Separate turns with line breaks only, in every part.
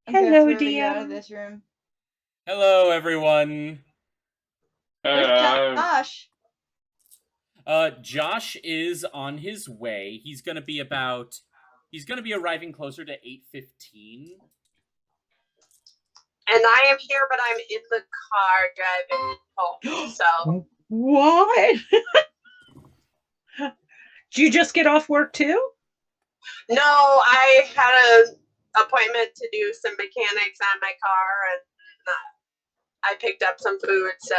Hello,
Throw you out of
DM.
this room.
Hello, everyone.
Where's Josh?
Josh is on his way. He's gonna be arriving closer to 8:15.
And I am here, but I'm in the car driving home. So
What? Did you just get off work too?
no, I had an appointment to do some mechanics on my car, and I picked up some food. So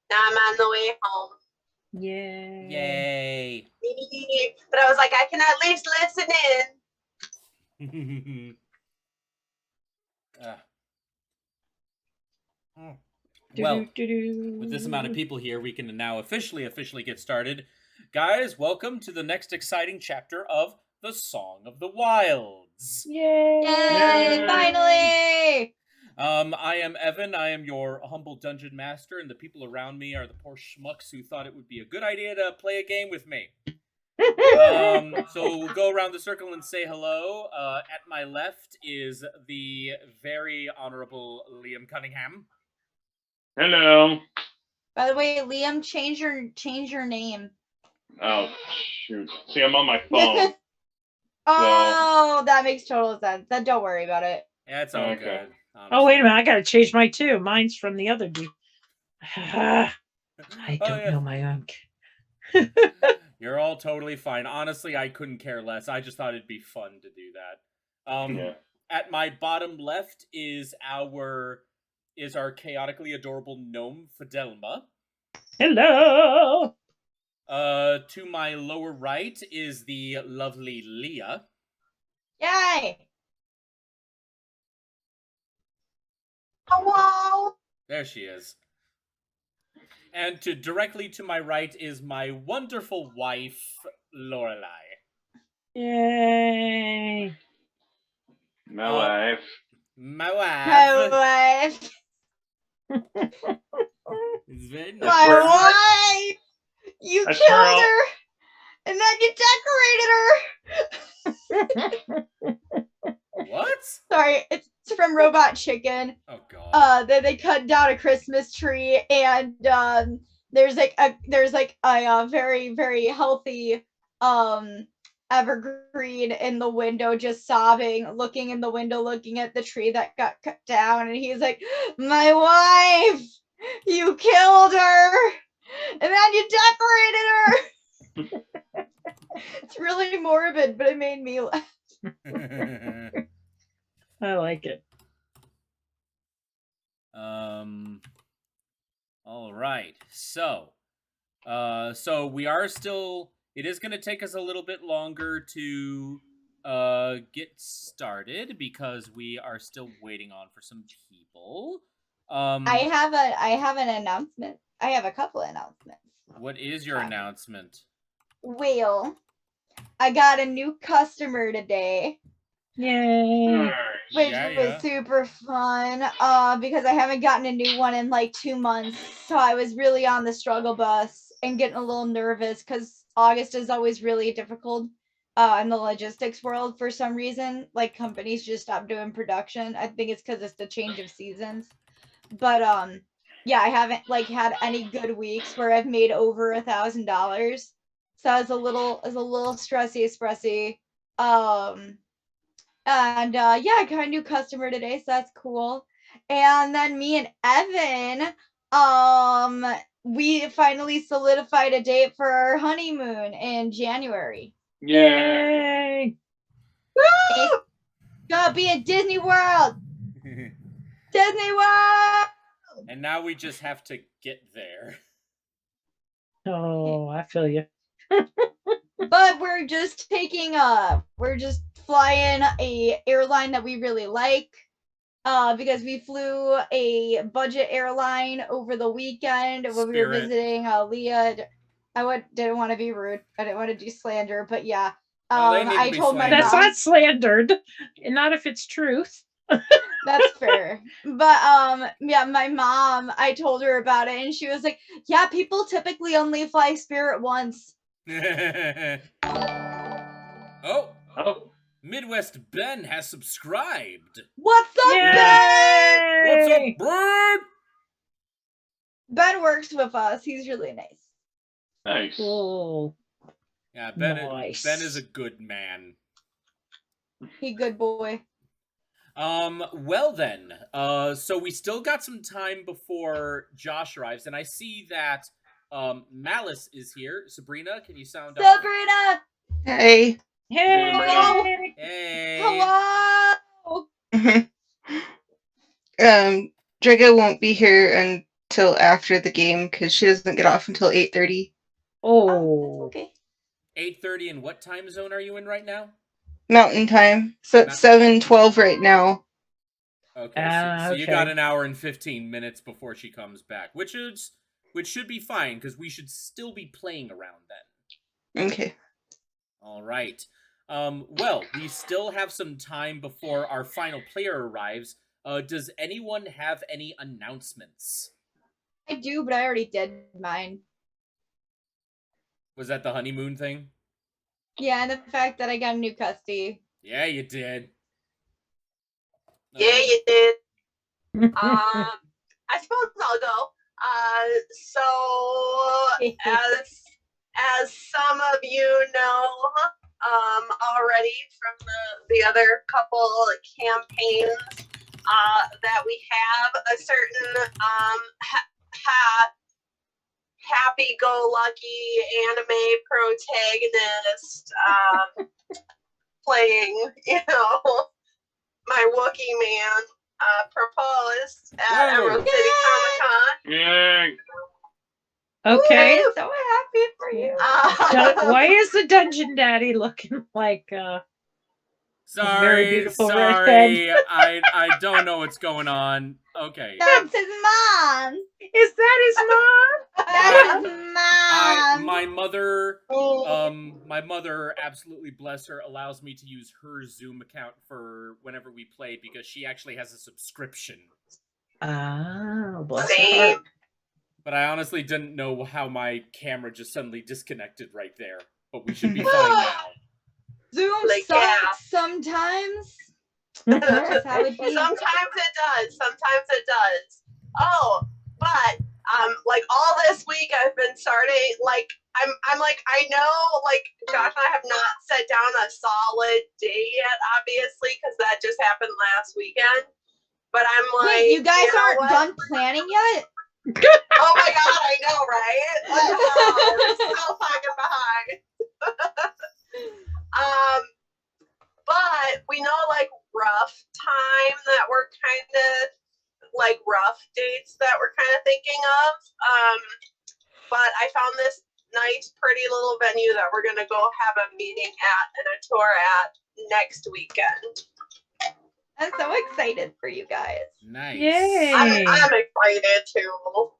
now I'm on the way home.
Yay.
But I was like, I can at least listen in.
Well, with this amount of people here, we can now officially get started. Guys, welcome to the next exciting chapter of The Song of the Wilds.
Yay!
Yay! Finally!
I am Evan. I am your humble dungeon master, and the people around me are the poor schmucks who thought it would be a good idea to play a game with me. So we'll go around the circle and say hello. At my left is the very honorable Liam Cunningham.
Hello.
By the way, Liam, change your name.
Oh, shoot. See, I'm on my phone.
Oh, that makes total sense. Then don't worry about it.
Yeah, it's all good. Honestly.
Oh, wait a minute. I got to change mine too. Mine's from the other dude. I don't know my own.
You're all totally fine. Honestly, I couldn't care less. I just thought it'd be fun to do that.
Yeah.
At my bottom left is our chaotically adorable gnome Fidelma.
Hello.
To my lower right is the lovely Leah.
Yay!
Hello.
There she is. And directly to my right is my wonderful wife, Lorelai.
Yay.
My wife.
My wife.
My wife.
It's very nice.
My wife. You
That's
killed
Pearl.
her, and then you decorated her.
What?
Sorry, it's from Robot Chicken.
Oh god.
They cut down a Christmas tree, and there's a very, very healthy evergreen in the window, just sobbing, looking in the window, looking at the tree that got cut down, and he's like, "My wife, you killed her, and then you decorated her." It's really morbid, but it made me laugh.
I like it.
All right. So we are still. It is going to take us a little bit longer to get started because we are still waiting on for some people.
I have an announcement. I have a couple announcements.
What is your announcement?
Well, I got a new customer today.
Yay.
Which was super fun, because I haven't gotten a new one in like 2 months, so I was really on the struggle bus and getting a little nervous because August is always really difficult in the logistics world for some reason. Like, companies just stop doing production. I think it's because it's the change of seasons. But yeah, I haven't like had any good weeks where I've made over $1,000, so I was a little stressy. And yeah, I got a new customer today, so that's cool. And then me and Evan, we finally solidified a date for our honeymoon in January.
Yay!
It's gonna be at Disney World. Disney World.
And now we just have to get there.
Oh, I feel you.
But we're just flying a airline that we really like, because we flew a budget airline over the weekend when we were visiting Leah. Didn't want to be rude. I didn't want to do slander, but yeah. I told my mom.
That's not slandered, and not if it's truth.
That's fair. But yeah, my mom, I told her about it, and she was like, "Yeah, people typically only fly Spirit once."
Oh, Midwest Ben has subscribed.
What's up, Ben?
What's
Yay!
up, Bird?
Ben works with us. He's really nice.
Nice.
Cool.
Yeah,
Nice.
Ben is a good man.
He good boy.
Well then, so we still got some time before Josh arrives, and I see that Malice is here. Sabrina, can you sound up?
Sabrina!
Hey.
Hey!
Hey.
Hello!
Drago won't be here until after the game because she doesn't get off until 8:30
Oh,
Oh.
that's okay.
8:30, and what time zone are you in right now?
Mountain Time. So it's 7:12 right now.
Okay, so you
okay.
got an hour and 15 minutes before she comes back, which should be fine because we should still be playing around then.
Okay.
All right. Well, we still have some time before our final player arrives. Does anyone have any announcements?
I do, but I already did mine.
Was that the honeymoon thing?
Yeah, and the fact that I got a new custody.
Yeah, you did.
Yeah, you did. I suppose I'll go. So as some of you know, already from the other couple campaigns, that we have a certain happy-go-lucky anime protagonist playing, my Wookiee man proposed at
Whoa.
Emerald City Comic-Con.
Yay!
Okay.
I'm so happy for you.
Why is the Dungeon Daddy looking like very
Sorry,
beautiful
sorry. I don't know what's going on. Okay.
That's his mom.
Is that his mom?
That's his mom.
My mother, absolutely bless her, allows me to use her Zoom account for whenever we play because she actually has a subscription.
Oh, bless her
Same.
heart.
But I honestly didn't know how my camera just suddenly disconnected right there. But we should be
Well,
fine now.
Zoom
Like,
sucks
yeah.
sometimes. That's how it be.
Sometimes it does. Sometimes it does. Oh, but like all this week I've been starting like I'm like I know like Josh and I have not set down a solid day yet, obviously, because that just happened last weekend. But I'm like,
Wait, you guys
know
aren't
what?
done planning yet?
Oh my god, I know, right? Oh, we're so fucking behind. But we know like rough time that we're kind of like rough dates that we're kind of thinking of. But I found this nice, pretty little venue that we're gonna go have a meeting at and a tour at next weekend.
I'm so excited for you guys.
Nice.
Yay.
I'm excited too.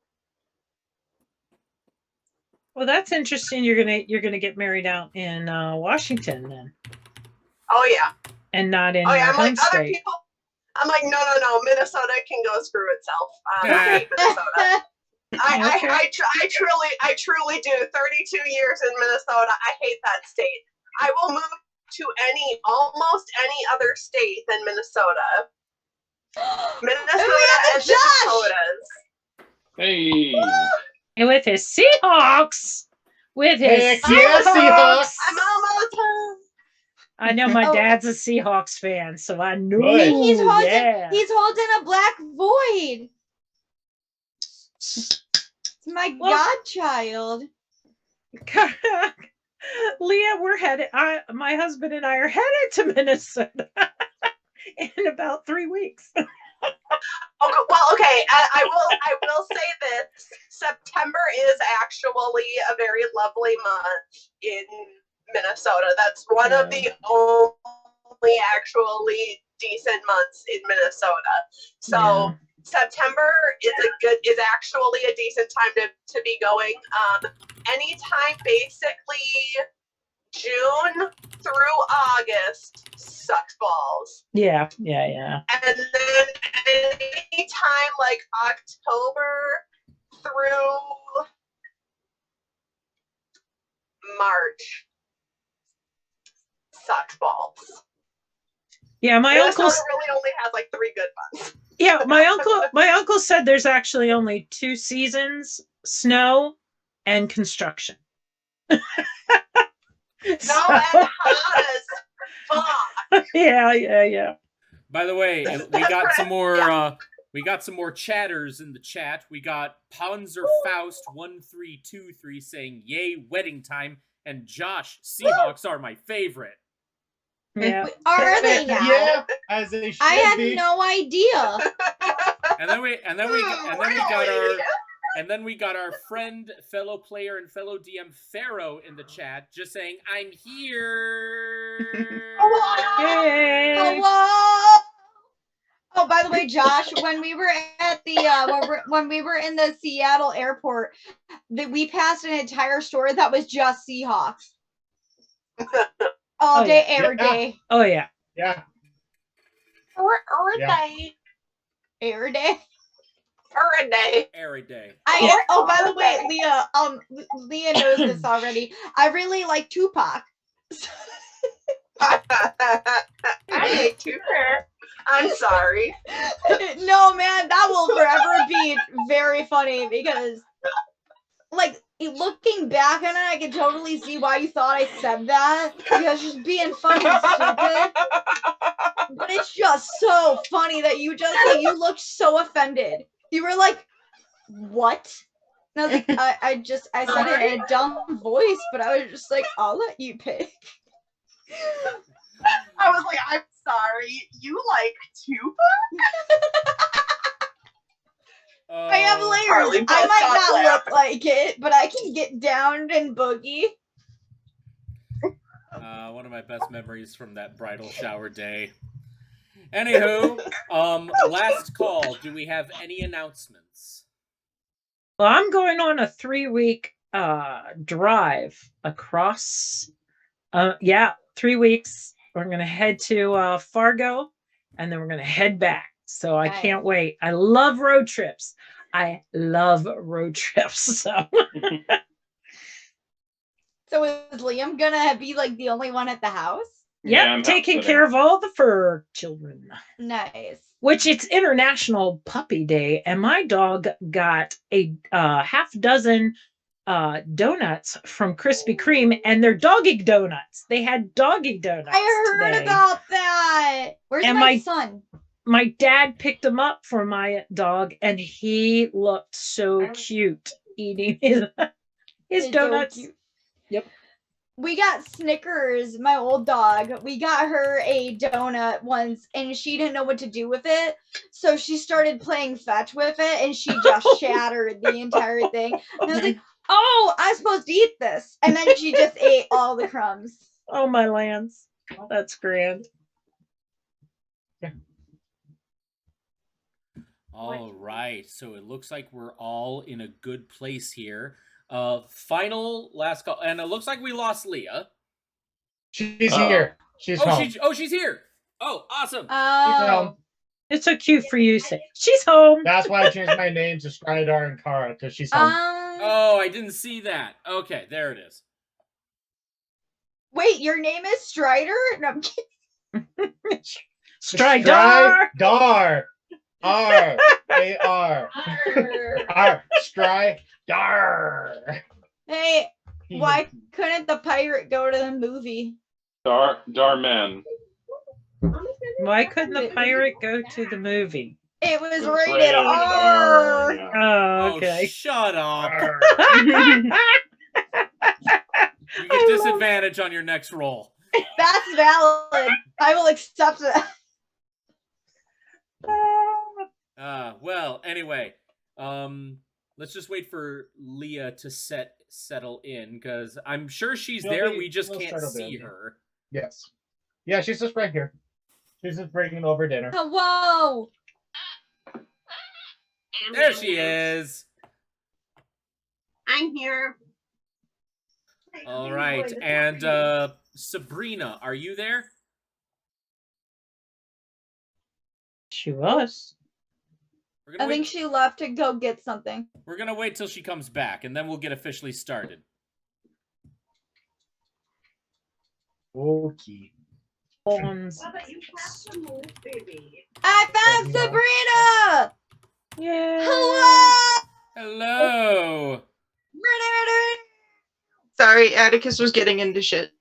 Well, that's interesting. You're gonna get married out in Washington then,
Oh yeah.
and not in
Oh yeah.
your
I'm like
home
other
state.
people. I'm like no. Minnesota can go screw itself. I hate Minnesota. I truly do. 32 years in Minnesota. I hate that state. I will move to almost any other state than Minnesota. Minnesota and
Josh!
Minnesotas.
Hey!
And with his Seahawks, with his
Heck yeah, Seahawks!
I'm almost home.
I know my
Oh.
dad's a Seahawks fan, so I know.
Good.
And he's holding
yeah.
he's holding a black void. It's my
Well-
godchild.
Leah, we're headed. My husband and I are headed to Minnesota in about 3 weeks.
Okay, well, okay. I will say this: September is actually a very lovely month in Minnesota. That's one of the only actually decent months in Minnesota. So September is actually a decent time to be going. Anytime basically June through August sucks balls.
Yeah.
And then anytime like October through March sucks balls.
Yeah, my
Minnesota
uncle's
really only has like 3 good months.
yeah, my uncle said there's actually only 2 seasons, snow and construction.
No,
So,
and hot as fuck.
yeah.
By the way,
That's
we got
right,
some more.
yeah.
We got some more chatters in the chat. We got Panzer Faust 1323 saying "Yay, wedding time," and Josh, Seahawks are my favorite.
Yeah.
Are they now?
Yeah, as they should
I had
be.
no idea.
And then we got our friend, fellow player, and fellow DM Pharaoh in the chat, just saying, "I'm here."
Yay.
Hello. Oh, by the way, Josh, when we were at the when we were in the Seattle airport, we passed an entire store that was just Seahawks. All
Oh,
day,
yeah.
every
Yeah.
day,
Oh yeah.
Yeah.
Or a
Yeah.
day.
every day.
Or a day.
Every day.
Oh, by the way, Leah knows this already. I really like Tupac.
I hate you. I'm sorry.
No, man, that will forever be very funny because, like, looking back on it, I can totally see why you thought I said that because just being fucking stupid. But it's just so funny that you looked so offended. You were like, "What?" And I was like, I said it in a dumb voice, but I was just like, "I'll let you pick."
I was like, I'm sorry. You like Tupac?
I have layers.
Harley
I might
Boss
not
laugh.
look like it, but I can get down and boogie.
One of my best memories from that bridal shower day. Anywho, last call. Do we have any announcements?
Well, I'm going on a 3-week drive across 3 weeks. We're going to head to Fargo and then we're going to head back. So I
Nice.
can't wait. I love road trips. So
So is Liam gonna be like the only one at the house?
Yeah,
yeah,
I'm
taking
house-sitting.
care of all the fur children.
Nice.
Which it's International Puppy Day, and my dog got a half dozen donuts from Krispy Kreme, and they're doggy donuts. They had doggy donuts.
I heard
today.
about that. Where's
And
my
my-
son?
My dad picked them up for my dog, and he looked so cute eating his
It's so
donuts.
cute.
Yep.
We got Snickers, my old dog. We got her a donut once and she didn't know what to do with it. So she started playing fetch with it and she just shattered the entire thing. And I was like, "Oh, I'm supposed to eat this." And then she just ate all the crumbs.
Oh my lands, that's grand.
All right, so it looks like we're all in a good place here. Final last call, and it looks like we lost Leah.
She's
Uh-oh.
here. She's home.
She's here. Oh, awesome.
She's
Oh.
home.
It's so cute for you. Say she's home.
That's why I changed my name to Stridar and Kara, because she's home.
Oh, I didn't see that. Okay, there it is.
Wait, your name is Strider? No, I'm kidding.
Stridar.
Stridar. R-A-R. R. Stridar.
Hey, why couldn't the pirate go to the movie?
Darman.
Why couldn't the pirate go to the movie?
It was
It's
rated
rated
R.
yeah.
Oh,
Oh,
okay.
shut up.
R.
You get disadvantage on your next roll.
That's valid. I will accept that.
Well, anyway, let's just wait for Leah to settle in, because I'm sure she's
She'll
there.
be-
We just
she'll
can't
settle
see
in.
her.
Yes. Yeah, she's just right here. She's just bringing over dinner.
Whoa.
There she is.
I'm here.
All right, and Sabrina, are you there?
She was.
We're gonna
I think she left to go get something.
We're gonna wait till she comes back, and then we'll get officially started.
Okay.
bones.
I found Sabrina!
Yay!
Hello!
Hello.
Sorry, Atticus was getting into shit.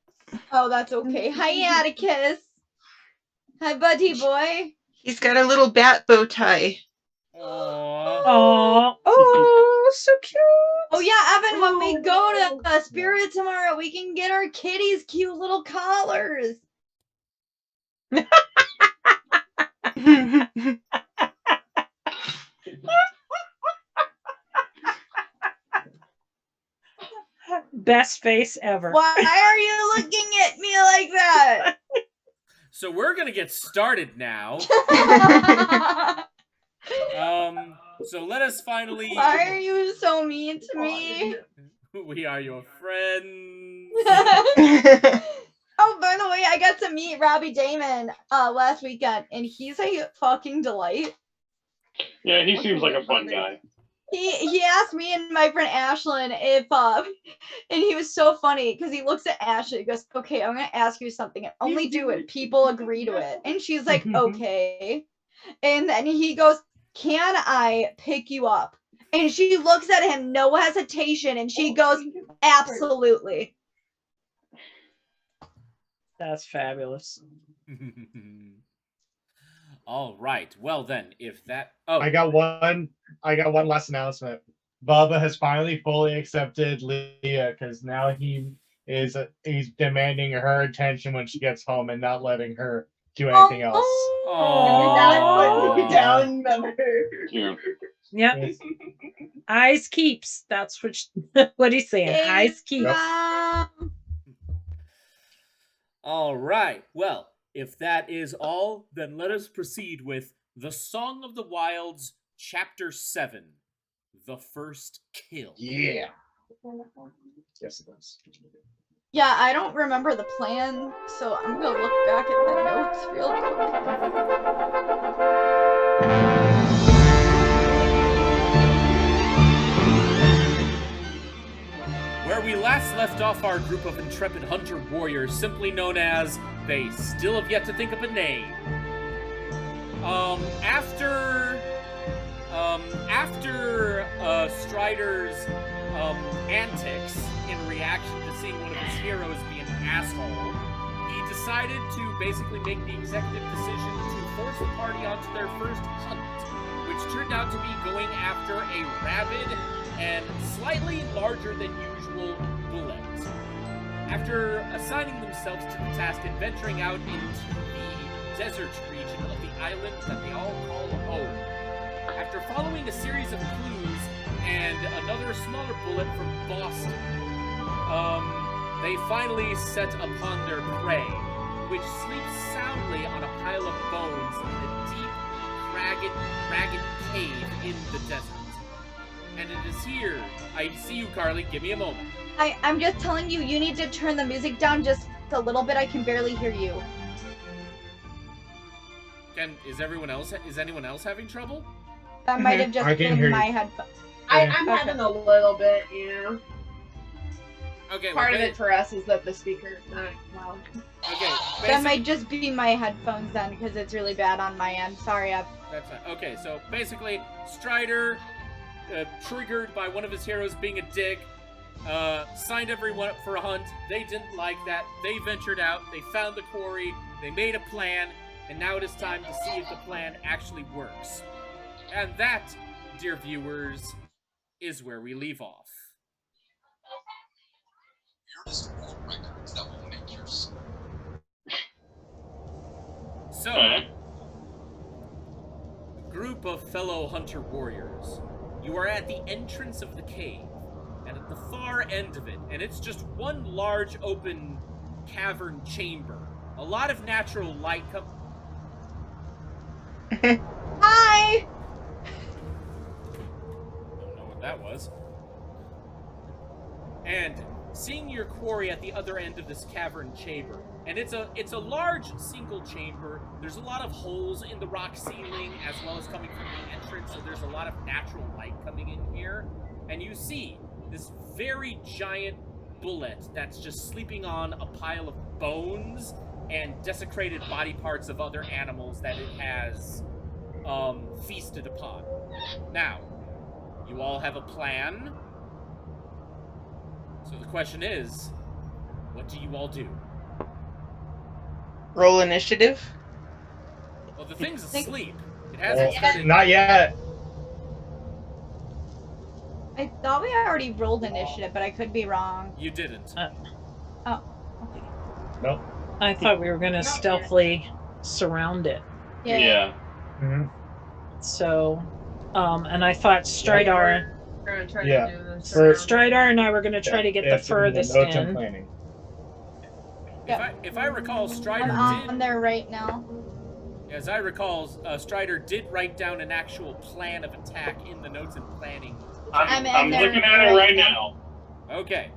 Oh, that's okay. Hi, Atticus. Hi, buddy boy.
He's got a little bat bow tie.
Aww.
Oh, so cute.
Oh yeah, Evan, when we go to Spirit tomorrow, we can get our kitties cute little collars.
Best face ever.
Why are you looking at me like that?
So we're gonna get started now. So let us finally.
Why are you so mean to me?
We are your friends.
Oh, by the way, I got to meet Robbie Damon last weekend, and he's a fucking delight.
Yeah, he seems like a fun guy.
He asked me and my friend Ashlyn if and he was so funny because he looks at Ashley and goes, "Okay, I'm gonna ask you something and only do it. People agree to it." And she's like, "Okay." And then he goes, "Can I pick you up?" And she looks at him, no hesitation, and she goes, "Absolutely."
That's fabulous.
All right. Well then, if that. Oh,
I got one last announcement. Bubba has finally fully accepted Leah because now he's demanding her attention when she gets home and not letting her do anything else.
Aw.
Down
Yeah.
Yep. Eyes keeps. That's what he's saying. Eyes keeps.
All right. Well, if that is all, then let us proceed with The Song of the Wilds, Chapter 7, The First Kill.
Yeah. Yes, it does.
Yeah, I don't remember the plan, so I'm gonna look back at the notes real
Where we last left off our group of intrepid hunter warriors, simply known as They Still Have Yet to Think of a Name. After Strider's antics in reaction to seeing one of his heroes be an asshole, he decided to basically make the executive decision to force the party onto their first hunt, which turned out to be going after a rabid and slightly larger than usual bullet. After assigning themselves to the task and venturing out into the desert region of the island that they all call home. After following a series of clues and another smaller bullet from Boston, they finally set upon their prey, which sleeps soundly on a pile of bones in a deep, ragged cave in the desert. And it is here. I see you, Carly. Give me a moment.
I'm just telling you, you need to turn the music down just a little bit. I can barely hear you.
Is anyone else having trouble?
That might have just
I can
been
hear
my
you.
headphones.
I'm
Okay.
having a little bit, yeah.
Okay.
Part of
well,
it for us is that the speaker's not loud.
Okay.
That might just be my headphones then, because it's really bad on my end. Sorry,
That's fine. Okay, so basically, Strider, triggered by one of his heroes being a dick, signed everyone up for a hunt. They didn't like that. They ventured out. They found the quarry. They made a plan. And now it is time to see if the plan actually works. And that, dear viewers, is where we leave off. So,
Okay.
group of fellow hunter warriors, you are at the entrance of the cave, and at the far end of it, and it's just one large open cavern chamber. A lot of natural light
Hi!
Don't know what that was. And seeing your quarry at the other end of this cavern chamber, and it's a large single chamber. There's a lot of holes in the rock ceiling as well as coming from the entrance, so there's a lot of natural light coming in here. And you see this very giant bullet that's just sleeping on a pile of bones and desecrated body parts of other animals that it has feasted upon. Now, you all have a plan. So the question is, what do you all do?
Roll initiative.
Well, the thing's
Think-
asleep. It
Well,
hasn't started.
not yet.
I thought we already rolled initiative, but I could be wrong.
You didn't.
Oh, okay.
Nope.
I thought we were going to stealthily surround it.
Yeah.
Mhm.
So, and I thought Stridar,
We're gonna try
Yeah.
to do this.
For-
Stridar and I were going to try to get the
It's in
furthest
notes and
in.
planning.
If I recall, Strider
I'm
did.
on there right now.
As I recall, Strider did write down an actual plan of attack in the notes and planning.
I'm in
I'm
there
looking at it
right
right
now.
now.
Okay.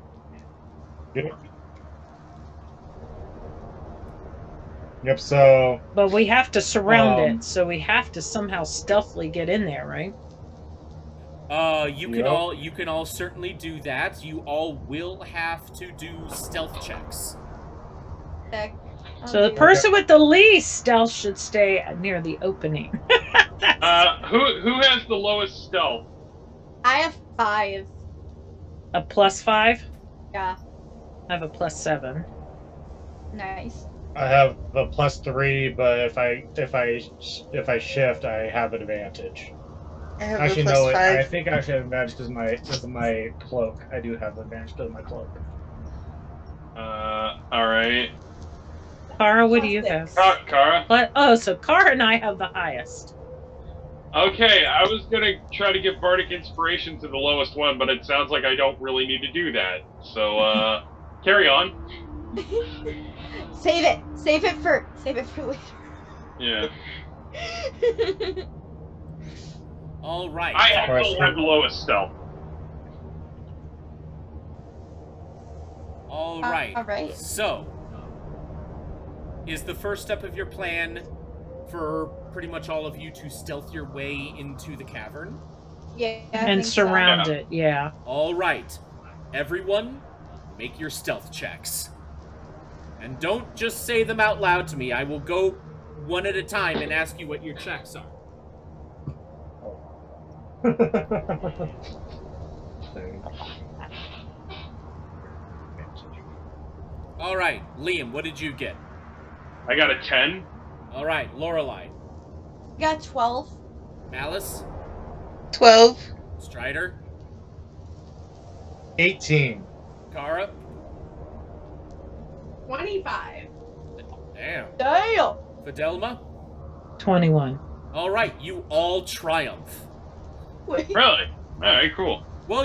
Yep. So
But we have to surround
Um,
it, so we have to somehow stealthily get in there, right?
Yep.
You can all certainly do that. You all will have to do stealth checks.
Sick. I'll
So the
do
person with the least stealth should stay near the opening.
Who has the lowest stealth?
I have 5.
A +5?
Yeah,
I have a +7.
nice.
I have a +3, but if I shift, I have an advantage.
I have
Actually,
a
no.
+5.
I think I actually have advantage because my cloak. I do have advantage because of my cloak.
All right.
Kara, what do you have?
Kara.
So Kara and I have the highest.
Okay, I was gonna try to give Bardic Inspiration to the lowest one, but it sounds like I don't really need to do that. So, carry on.
Save it. Save it for later.
Yeah.
All right.
I also have the lowest stealth.
All right.
All right.
So, is the first step of your plan for pretty much all of you to stealth your way into the cavern?
Yeah. I
And
think so.
surround it, yeah.
All right. Everyone, make your stealth checks. And don't just say them out loud to me. I will go one at a time and ask you what your checks are. All right, Liam, what did you get?
I got a 10.
All right, Lorelai,
Got 12.
Malice,
12.
Strider,
18.
Kara.
25.
Damn.
Damn.
Fidelma.
21.
All right, you all triumph.
Wait.
Really? Alright, cool.
Well,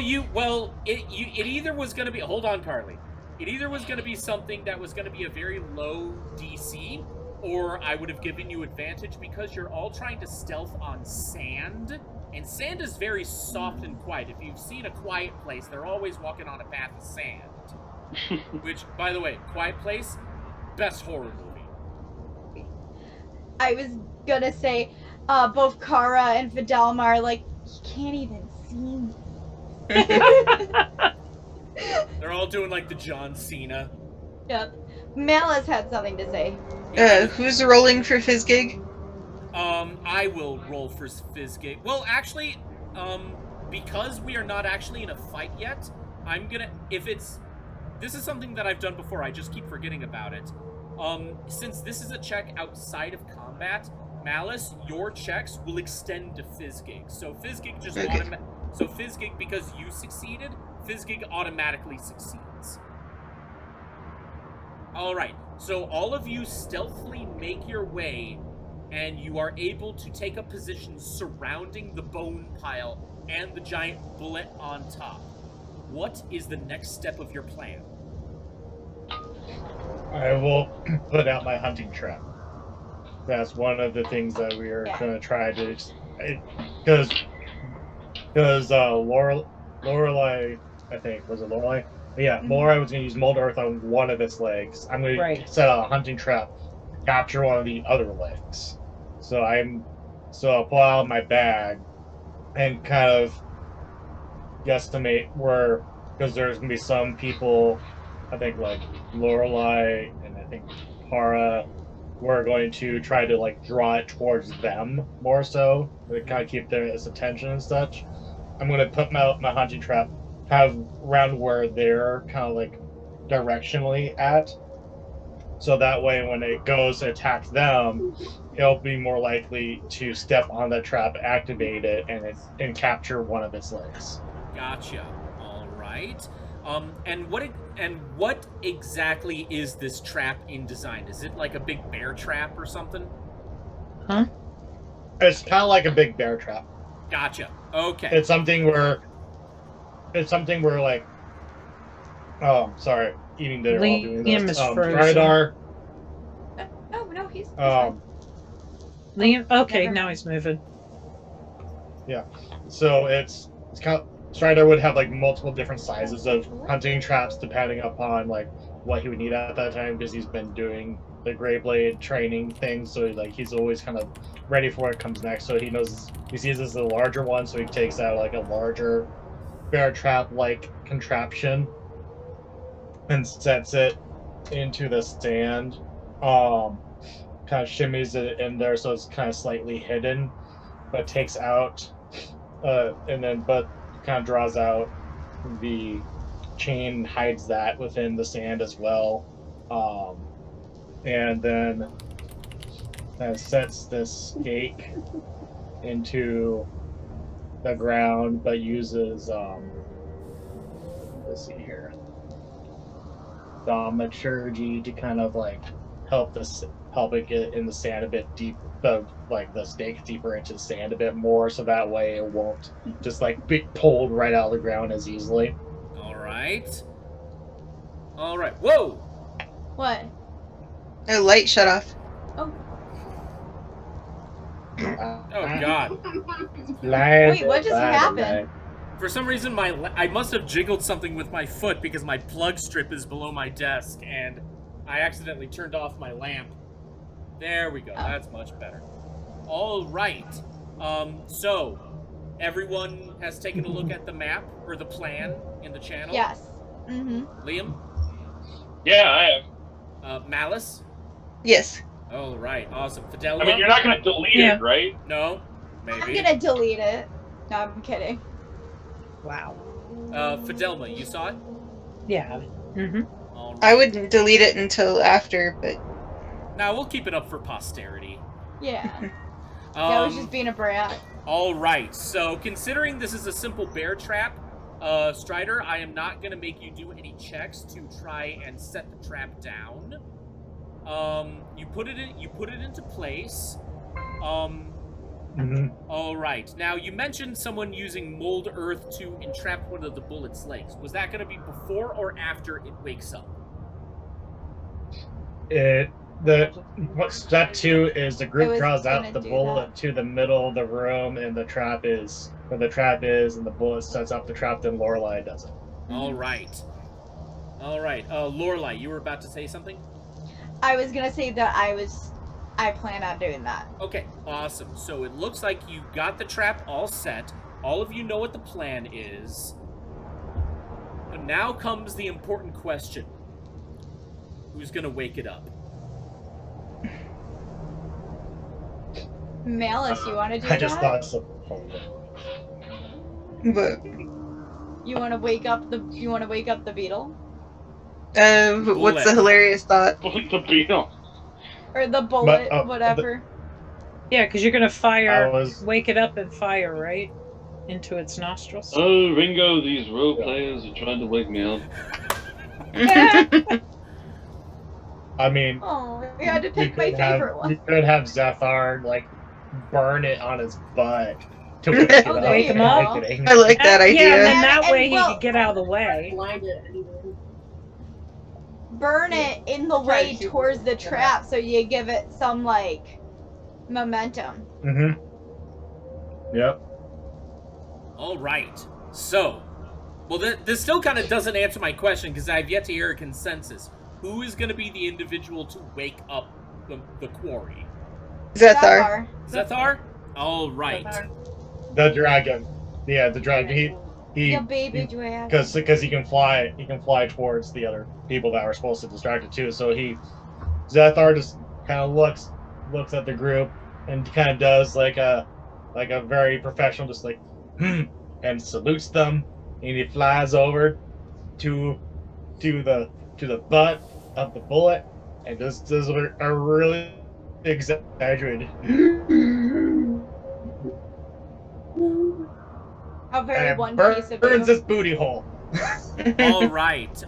it either was going to be. Hold on, Carly. It either was going to be something that was going to be a very low DC, or I would have given you advantage because you're all trying to stealth on sand, and sand is very soft and quiet. If you've seen A Quiet Place, they're always walking on a path of sand. Which, by the way, Quiet Place, best horror movie.
I was gonna say, both Kara and Fidelma are like, you can't even see me.
They're all doing like the John Cena.
Yep. Malice had something to say.
Who's rolling for Fizzgig?
I will roll for Fizzgig. Well, actually, because we are not actually in a fight yet, I'm gonna, this is something that I've done before, I just keep forgetting about it. Since this is a check outside of combat, Malice, your checks will extend to Fizzgig. So Fizzgig just
Okay.
So Fizzgig, because you succeeded, Fizzgig automatically succeeds. Alright, so all of you stealthily make your way, and you are able to take up positions surrounding the bone pile and the giant bullet on top. What is the next step of your plan?
I will put out my hunting trap. That's one of the things that we are
Yeah.
going to try to, because Lorelai, I think, was it Lorelai? Yeah, Lorelai was going to use mold earth on one of its legs. I'm going to
Right.
set out a hunting trap, capture one of the other legs. So I'll pull out my bag and kind of guesstimate where, because there's going to be some people, I think like Lorelai and I think Para, we're going to try to like draw it towards them more so, to kind of keep their attention and such. I'm going to put my hunting trap kind of around where they're kind of like directionally at, so that way when it goes to attack them, it'll be more likely to step on the trap, activate it, and capture one of its legs.
Gotcha. All right. And what exactly is this trap in design? Is it like a big bear trap or something?
It's kind of like a big bear trap.
Gotcha. Okay.
It's something where like, oh, sorry, eating dinner while doing
Liam
this.
is frozen.
Radar.
Oh no, he's
Um,
Liam, okay,
Never
now he's moving.
so it's kind of, Strider would have like multiple different sizes of hunting traps depending upon like what he would need at that time, because he's been doing the Greyblade training thing, so like he's always kind of ready for what comes next. So he knows, he sees this as a larger one, so he takes out like a larger bear trap like contraption and sets it into the stand. Kind of shimmies it in there so it's kind of slightly hidden, but takes out but kind of draws out the chain, hides that within the sand as well, and then sets this stake into the ground, but uses let's see here, thaumaturgy to kind of like help it get in the sand a bit deep, like the stake deeper into the sand a bit more, so that way it won't just like be pulled right out of the ground as easily.
All right. Whoa.
What?
Oh, light shut off.
Oh God.
Wait, what just happened?
For some reason, I must have jiggled something with my foot because my plug strip is below my desk, and I accidentally turned off my lamp. There we go. That's much better. All right. So everyone has taken a look at the map or the plan in the channel.
Yes. Mm-hmm.
Liam.
Yeah, I am.
Malice.
Yes.
All right. Awesome. Fidelma.
I mean, you're not going to delete it, right?
No. Maybe.
I'm gonna delete it. No, I'm kidding.
Wow.
Fidelma, you saw it?
Yeah. Mm-hmm.
All right.
I wouldn't delete it until after, but
Now we'll keep it up for posterity.
Yeah. I was just being a brat.
All right. So considering this is a simple bear trap, Strider, I am not going to make you do any checks to try and set the trap down. You put it into place. All right. Now you mentioned someone using mold earth to entrap one of the bullet's legs. Was that going to be before or after it wakes up?
Step 2 is the group draws out the bullet
that.
to the middle of the room, and the trap is where the trap is, and the bullet sets up the trap. Then Lorelei does it.
All right. Lorelei, you were about to say something?
I was gonna say that I plan on doing that.
Okay, awesome. So it looks like you got the trap all set. All of you know what the plan is. But now comes the important question. Who's gonna wake it up?
Malice, you want to do
I just
that?
thought so.
but
You want to wake up the beetle
what's the hilarious thought?
The beetle.
or the bullet,
But,
whatever.
Yeah, because you're gonna fire,
I was-
wake it up and fire, right? Into its nostrils.
Oh, Ringo, these role players are trying to wake me up.
I mean,
Oh, I had to pick my favorite one.
You could have Zephyr like burn it on his butt to wake it
Oh,
up.
there you
him
go.
up.
Make it
I like that
Yeah, and
idea.
then that
And-
way he
well-
could get out of the way.
Blind it anyway.
Burn it in the way towards the trap so you give it some like momentum.
Mhm. Yep.
All right. So, well, this still kind of doesn't answer my question because I've yet to hear a consensus. Who is going to be the individual to wake up the quarry?
Zethar.
Zethar? All right.
The dragon. Yeah, the dragon.
The baby dragon.
Because he can fly towards the other people that were supposed to distract it too. So he Zethar just kind of looks at the group and kind of does like a very professional, just like and salutes them, and he flies over to the butt of the bullet and just does a really exaggerated
A very
and
one
burns
piece of you.
this booty hole.
All right.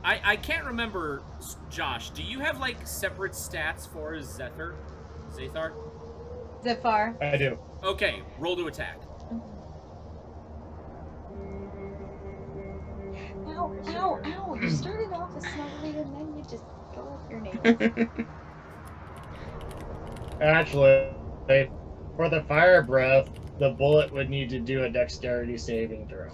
I can't remember, Josh. Do you have like separate stats for Zethar?
Zephyr.
I do.
Okay, roll to attack.
Ow, ow, ow. You started off as snuggly and then you just go up your nails.
Actually, for the fire breath, the bullet would need to do a dexterity saving throw.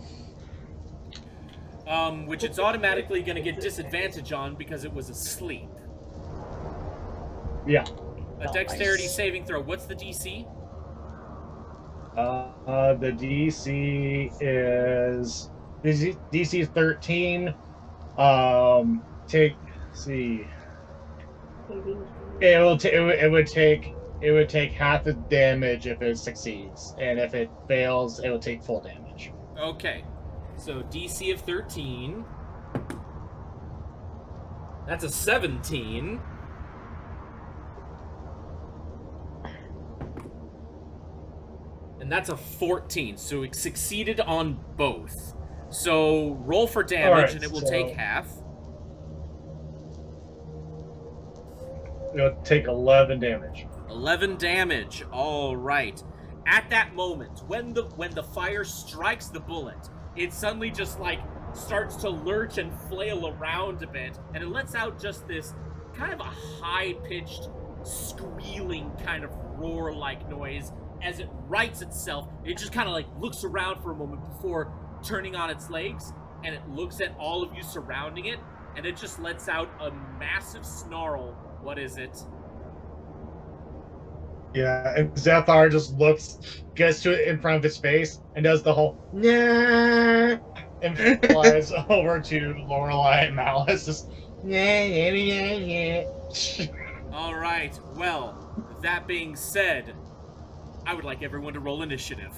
Which it's automatically going to get disadvantage on because it was asleep.
Yeah.
A dexterity saving throw. What's the DC?
The DC is DC 13. See. It would take half the damage if it succeeds, and if it fails, it will take full damage.
Okay. So DC of 13. That's a 17. And that's a 14. So it succeeded on both. So roll for damage,
Alright,
and it will
so-
take half.
It'll take 11 damage.
11 damage. All right. At that moment, when the fire strikes the bullet, it suddenly just like starts to lurch and flail around a bit, and it lets out just this kind of a high-pitched, squealing kind of roar-like noise as it rights itself. It just kind of like looks around for a moment before turning on its legs, and it looks at all of you surrounding it, and it just lets out a massive snarl. What is it?
Yeah, and Zethar just gets to it in front of his face, and does the whole nah, and flies over to Lorelei and Malice. Just yeah.
All right. Well, that being said, I would like everyone to roll initiative.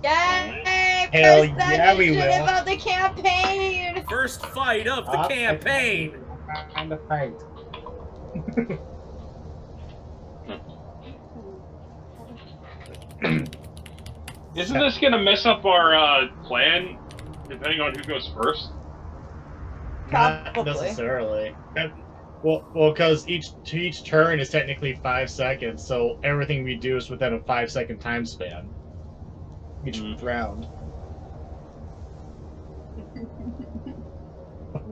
Yay!
Hell
First
yeah, we
initiative
will.
of the campaign!
First fight of the campaign.
Time to fight.
Isn't this gonna mess up our plan, depending on who goes first?
Not
Probably.
necessarily. Well, because each turn is technically 5 seconds, so everything we do is within a 5-second time span. Each round.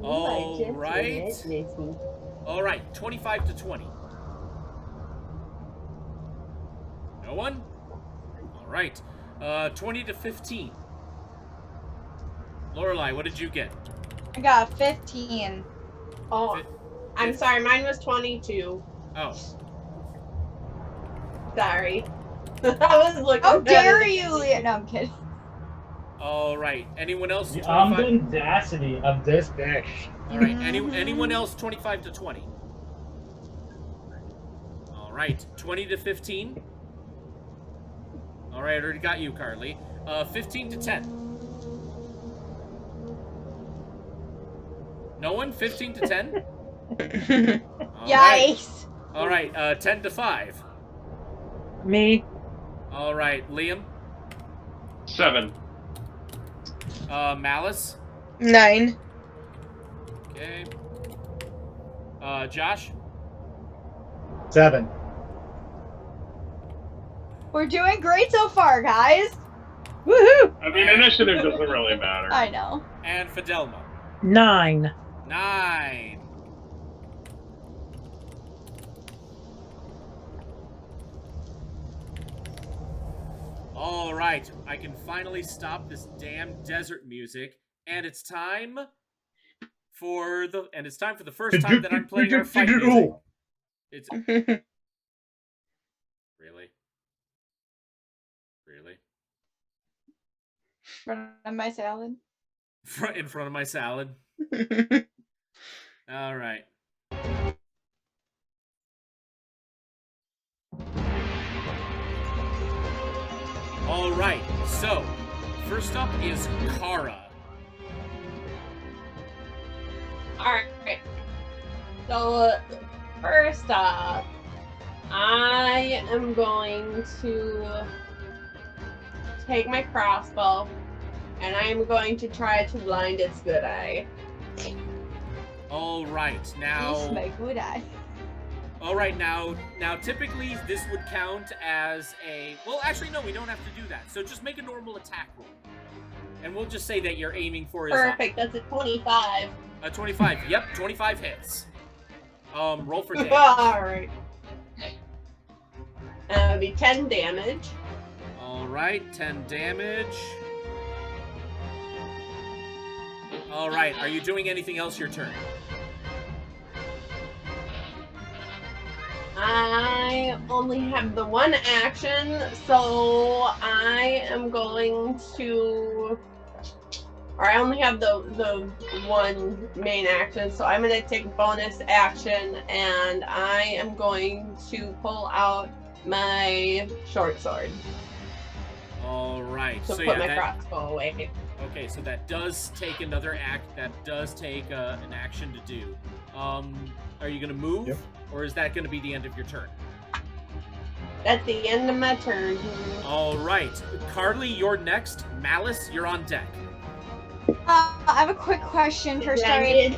All right. All right. 25 to 20. No one? All right. 20 to 15. Lorelei, what did you get?
I got 15.
Oh, I'm sorry. Mine was 22.
Oh.
Sorry. I was looking.
How
at
dare
it.
you, Leah? No, I'm kidding.
All right. Anyone else?
The
25?
audacity of this bitch.
All right. Anyone else? 25 to 20. All right. 20 to 15. All right. I already got you, Carly. 15 to 10. No one? 15 to 10? All right.
Yikes.
All right. 10 to 5.
Me.
All right. Liam.
7.
Malice.
9.
Okay. Josh.
7.
We're doing great so far, guys.
Woohoo!
I mean, initiative doesn't really matter.
I know.
And Fidelma.
9.
9. All right, I can finally stop this damn desert music, and it's time for the first time that I'm playing our fight music. It's really,
Front of my salad.
in front of my salad. All right. All right. So, first up is Kara.
Alright. So, first up, I am going to take my crossbow and I am going to try to blind its good eye.
All right.
He's
Now,
my good eye.
all right. Now, typically this would count as a. Well, actually, no. We don't have to do that. So just make a normal attack roll, and we'll just say that you're aiming for his.
Perfect, that's a 25.
A 25. Yep, 25 hits. Roll for damage.
Alright. That'll be 10 damage.
All right, 10 damage. All right. Are you doing anything else your turn?
I only have the one action, so I am going to. Or I only have the one main action, so I'm going to take bonus action, and I am going to pull out my short sword.
All right.
So
So
put
yeah,
my crossbow away.
okay. So that does take another act. That does take an action to do. Are you gonna move,
Yep.
or is that gonna be the end of your turn?
That's the end of my turn.
All right, Carly, you're next. Malice, you're on deck.
I have a quick question for Strider.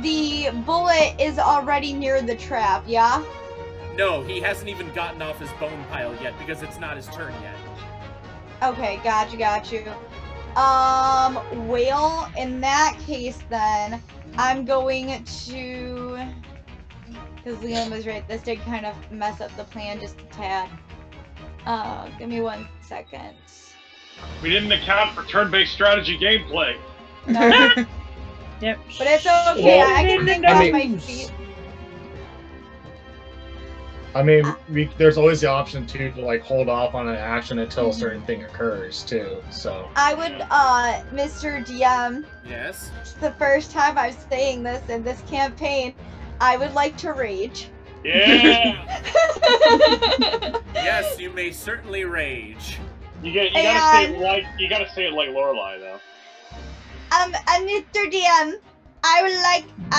The bullet is already near the trap, yeah?
No, he hasn't even gotten off his bone pile yet because it's not his turn yet.
Okay, got you. Well, in that case then, I'm going to... Because Liam was right, this did kind of mess up the plan just a tad. Give me 1 second.
We didn't account for turn-based strategy gameplay.
No,
Yep.
but it's okay,
Well,
I can think
I
on
mean-
my feet.
I mean, there's always the option to like hold off on an action until a certain thing occurs too. So
I would, Mr. DM,
Yes.
it's the first time I'm saying this in this campaign, I would like to rage.
Yeah.
Yes, you may certainly rage.
You gotta say it
And-
like Lorelai though.
Mr. DM, I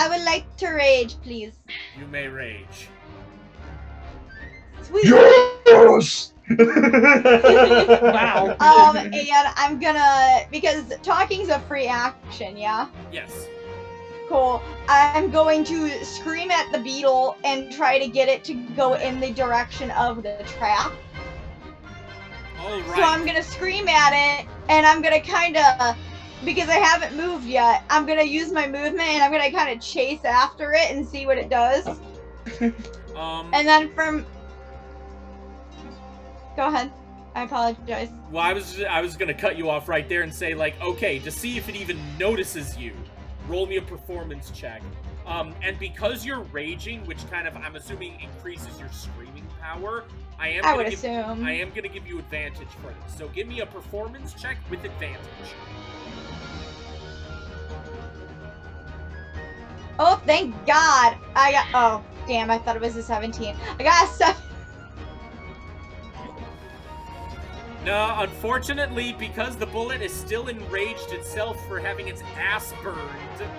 would like to rage, please.
You may rage.
Sweet.
yes.
Wow.
And I'm gonna, because talking's a free action, yeah?
Yes.
Cool. I'm going to scream at the beetle and try to get it to go in the direction of the trap.
All
So I'm
right.
gonna scream at it, and I'm gonna kinda, because I haven't moved yet, I'm gonna use my movement and I'm gonna kinda chase after it and see what it does. And then from... Go ahead. I apologize.
Well, I was gonna cut you off right there and say like, okay, to see if it even notices you, roll me a performance check. And because you're raging, which kind of I'm assuming increases your screaming power, I
would assume.
I am gonna give you advantage for this. So give me a performance check with advantage.
Oh, thank God. I got... Oh, damn, I thought it was a 17. I got a 7.
No, unfortunately, because the bullet is still enraged itself for having its ass burned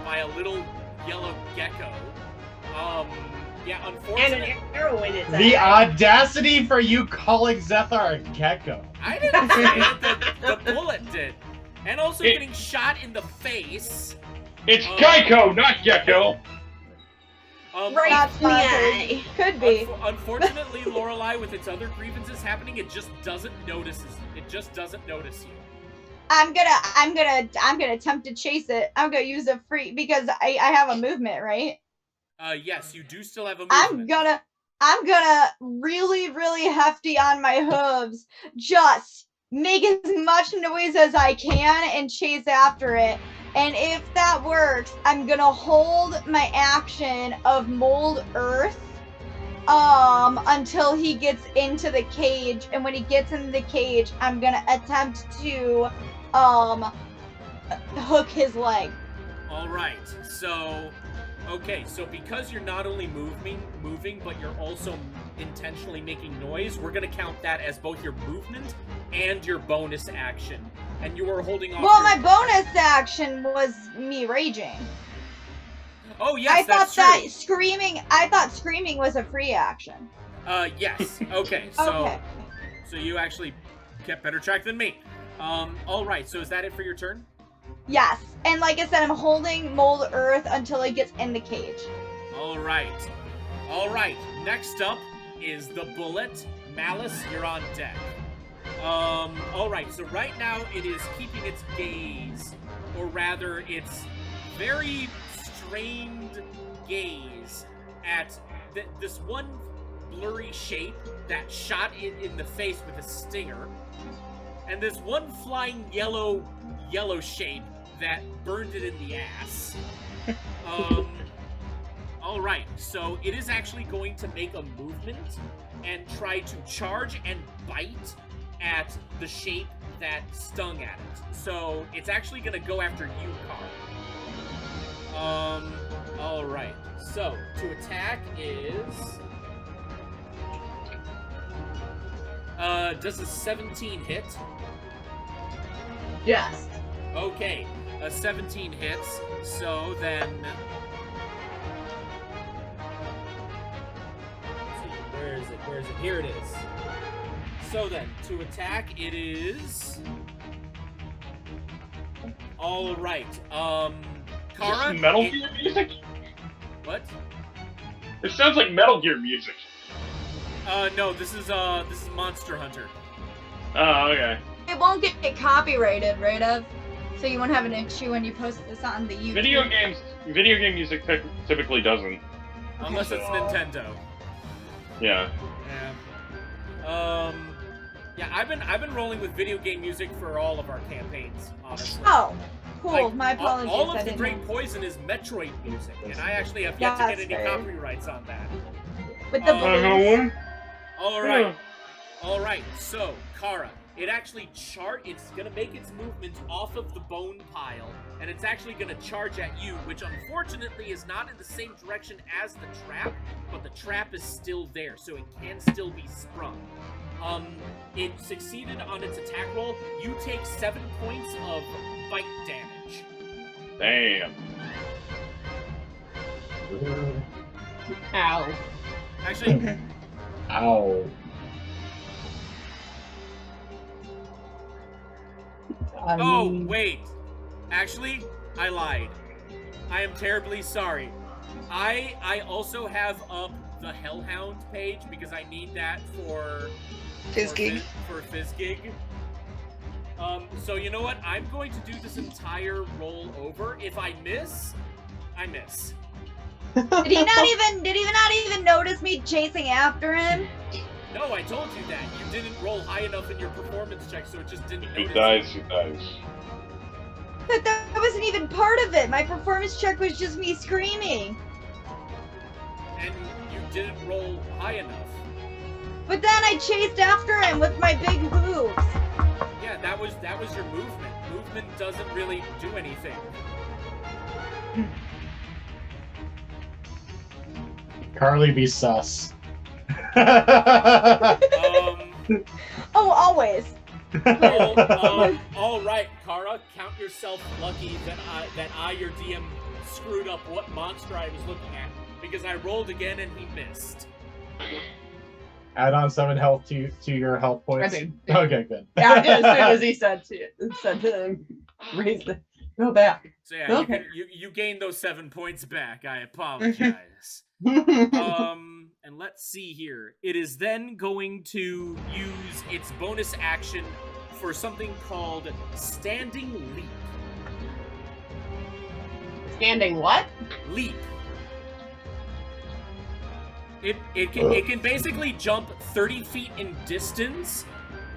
by a little yellow gecko. Yeah,
And
unfortunately,
an arrow in its
The
eye.
audacity for you calling Zethar a gecko.
I didn't say it. The bullet did, and also
It-
getting shot in the face.
It's Geico, not Gecko.
Right
That's
in the
fine.
eye.
Could be.
Unfortunately, Lorelai, with its other grievances happening, it just doesn't notice. It just doesn't notice you.
I'm gonna attempt to chase it. I'm gonna use a free, because I have a movement, right?
Yes, you do still have a
I'm
movement.
gonna really, really hefty on my hooves, just make as much noise as I can and chase after it. And if that works, I'm gonna hold my action of mold earth until he gets into the cage. And when he gets into the cage, I'm gonna attempt to hook his leg.
All right. So, okay. So because you're not only moving, but you're also intentionally making noise, we're gonna count that as both your movement and your bonus action. And you are holding off.
Well, my bonus action was me raging.
Oh yes,
I
that's
thought
true.
screaming was a free action.
Yes. Okay. So,
Okay.
so you actually kept better track than me. All right. So is that it for your turn?
Yes, and like I said, I'm holding Mold Earth until it gets in the cage.
All right. All right. Next up is the bullet. Malice, you're on deck. All right. So right now it is keeping its gaze, or rather, its very strained gaze at this one blurry shape that shot it in the face with a stinger, and this one flying yellow shape that burned it in the ass. All right, so it is actually going to make a movement and try to charge and bite at the shape that stung at it. So it's actually going to go after you, Carl. All right. So to attack is does a 17 hit?
Yes.
Okay, a 17 hits. So then, let's see, where is it? Where is it? Here it is. So then, to attack, it is. All right. Kara.
Metal Gear music?
What?
It sounds like Metal Gear music.
No, this is Monster Hunter.
Oh, okay.
It won't get copyrighted, right, Ev? So you won't have an issue when you post this on the YouTube.
Video game music typically doesn't.
Unless it's Nintendo.
Yeah.
Yeah. Yeah, I've been rolling with video game music for all of our campaigns, honestly.
Oh, cool.
Like,
My apologies.
All
I
of the
didn't
Great
know.
Poison is Metroid music, and I actually have yet to
That's
get any
fair.
copyrights on that.
With the balloons.
All right. All right. So, Kara, it actually it's going to make its movement off of the bone pile, and it's actually going to charge at you, which unfortunately is not in the same direction as the trap, but the trap is still there, so it can still be sprung. It succeeded on its attack roll. You take 7 points of bite damage.
Damn.
Ow.
Actually,
Ow.
oh, wait. Actually, I lied. I am terribly sorry. I also have up the Hellhound page because I need that for
Fizzgig.
For Fizzgig. So you know what? I'm going to do this entire roll over. If I miss, I miss.
Did he not even notice me chasing after him?
No, I told you that. You didn't roll high enough in your performance check, so it just didn't
He
notice.
dies, he dies.
But that wasn't even part of it. My performance check was just me screaming.
And you didn't roll high enough.
But then I chased after him with my big hooves.
Yeah, that was your movement. Movement doesn't really do anything.
Carly be sus.
Oh, always.
All right, Kara, count yourself lucky that I, your DM, screwed up what monster I was looking at because I rolled again and he missed.
Add on 7 health to your health points.
I did.
Okay, good.
Yeah, I did as soon as he said to him, raise the go back.
So yeah,
Okay.
you gained those 7 points back. I apologize. And let's see here. It is then going to use its bonus action for something called Standing Leap.
Standing what?
Leap. It can basically jump 30 feet in distance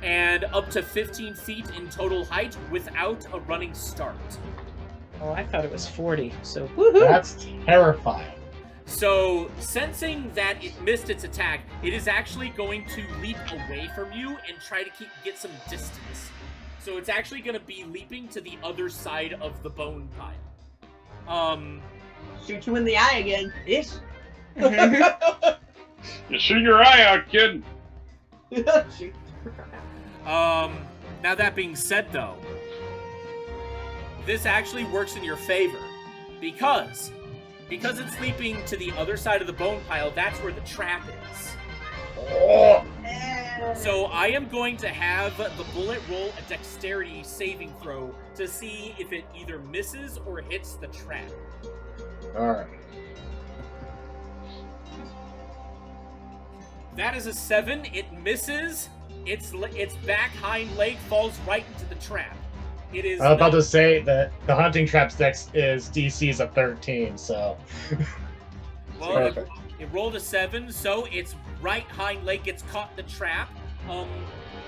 and up to 15 feet in total height without a running start.
Oh, I thought it was 40. So woohoo!
That's terrifying.
So, sensing that it missed its attack, it is actually going to leap away from you and try to get some distance. So it's actually going to be leaping to the other side of the bone pile.
Shoot you in the eye again. Ish.
You shoot your eye out, kid.
Shoot.
Now that being said, though, this actually works in your favor because it's leaping to the other side of the bone pile. That's where the trap is.
Oh.
So I am going to have the bullet roll a dexterity saving throw to see if it either misses or hits the trap.
Alright.
That is a 7. It misses. Its back hind leg falls right into the trap. It is.
I was about to say that the hunting trap's dex is DC is a 13, so.
Well,
Perfect.
it rolled a 7, so its right hind leg gets caught in the trap.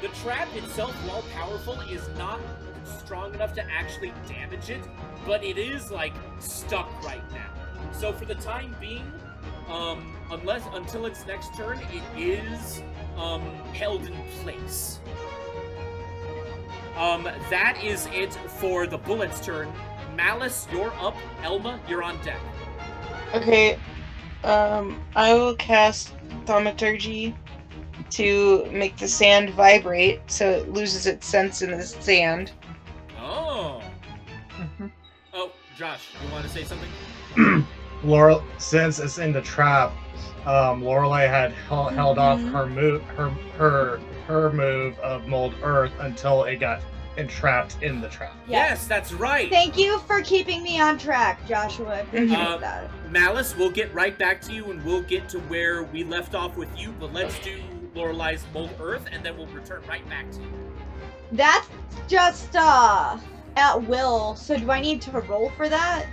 The trap itself, while powerful, is not strong enough to actually damage it, but it is like stuck right now. So for the time being, until its next turn, it is held in place. That is it for the bullet's turn. Malice, you're up. Elma, you're on deck.
Okay. I will cast Thaumaturgy to make the sand vibrate so it loses its sense in the sand.
Oh. Oh, Josh, you want to say something?
Laurel, since it's in the trap, Lorelei had held off her move of Mold Earth until it got entrapped in the trap.
Yes, that's right.
Thank you for keeping me on track, Joshua. Appreciate that.
Malice, we'll get right back to you and we'll get to where we left off with you, but let's do Lorelei's Mold Earth and then we'll return right back to you.
That's just at will. So do I need to roll for that?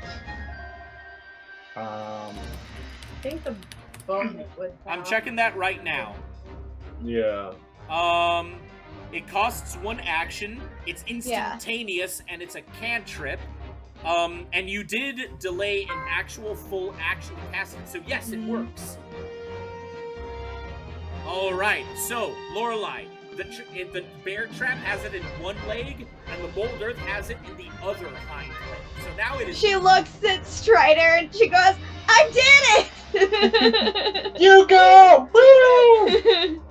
I think the bone would.
I'm checking that right now.
Yeah.
It costs 1 action, it's instantaneous, and it's a cantrip. And you did delay an actual full action to cast it, so yes, it works. Alright, so, Lorelei, the bear trap has it in one leg, and the Mold Earth has it in the other hind leg. So now it is...
She looks at Strider and she goes, I did it!
You go! Woo!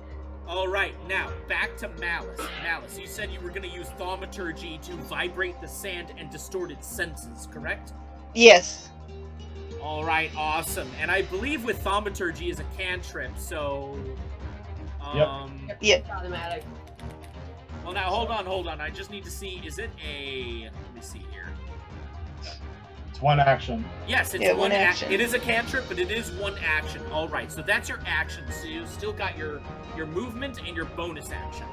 Alright, now, back to Malice. Malice, you said you were going to use Thaumaturgy to vibrate the sand and distort its senses, correct?
Yes.
Alright, awesome. And I believe with Thaumaturgy is a cantrip, so...
Yep.
Automatic.
Well, now, hold on. I just need to see, is it a... Let me see here.
It's 1 action.
Yes, it's one action. It is a cantrip, but it is 1 action. Alright, so that's your action. So you've still got your movement and your bonus action.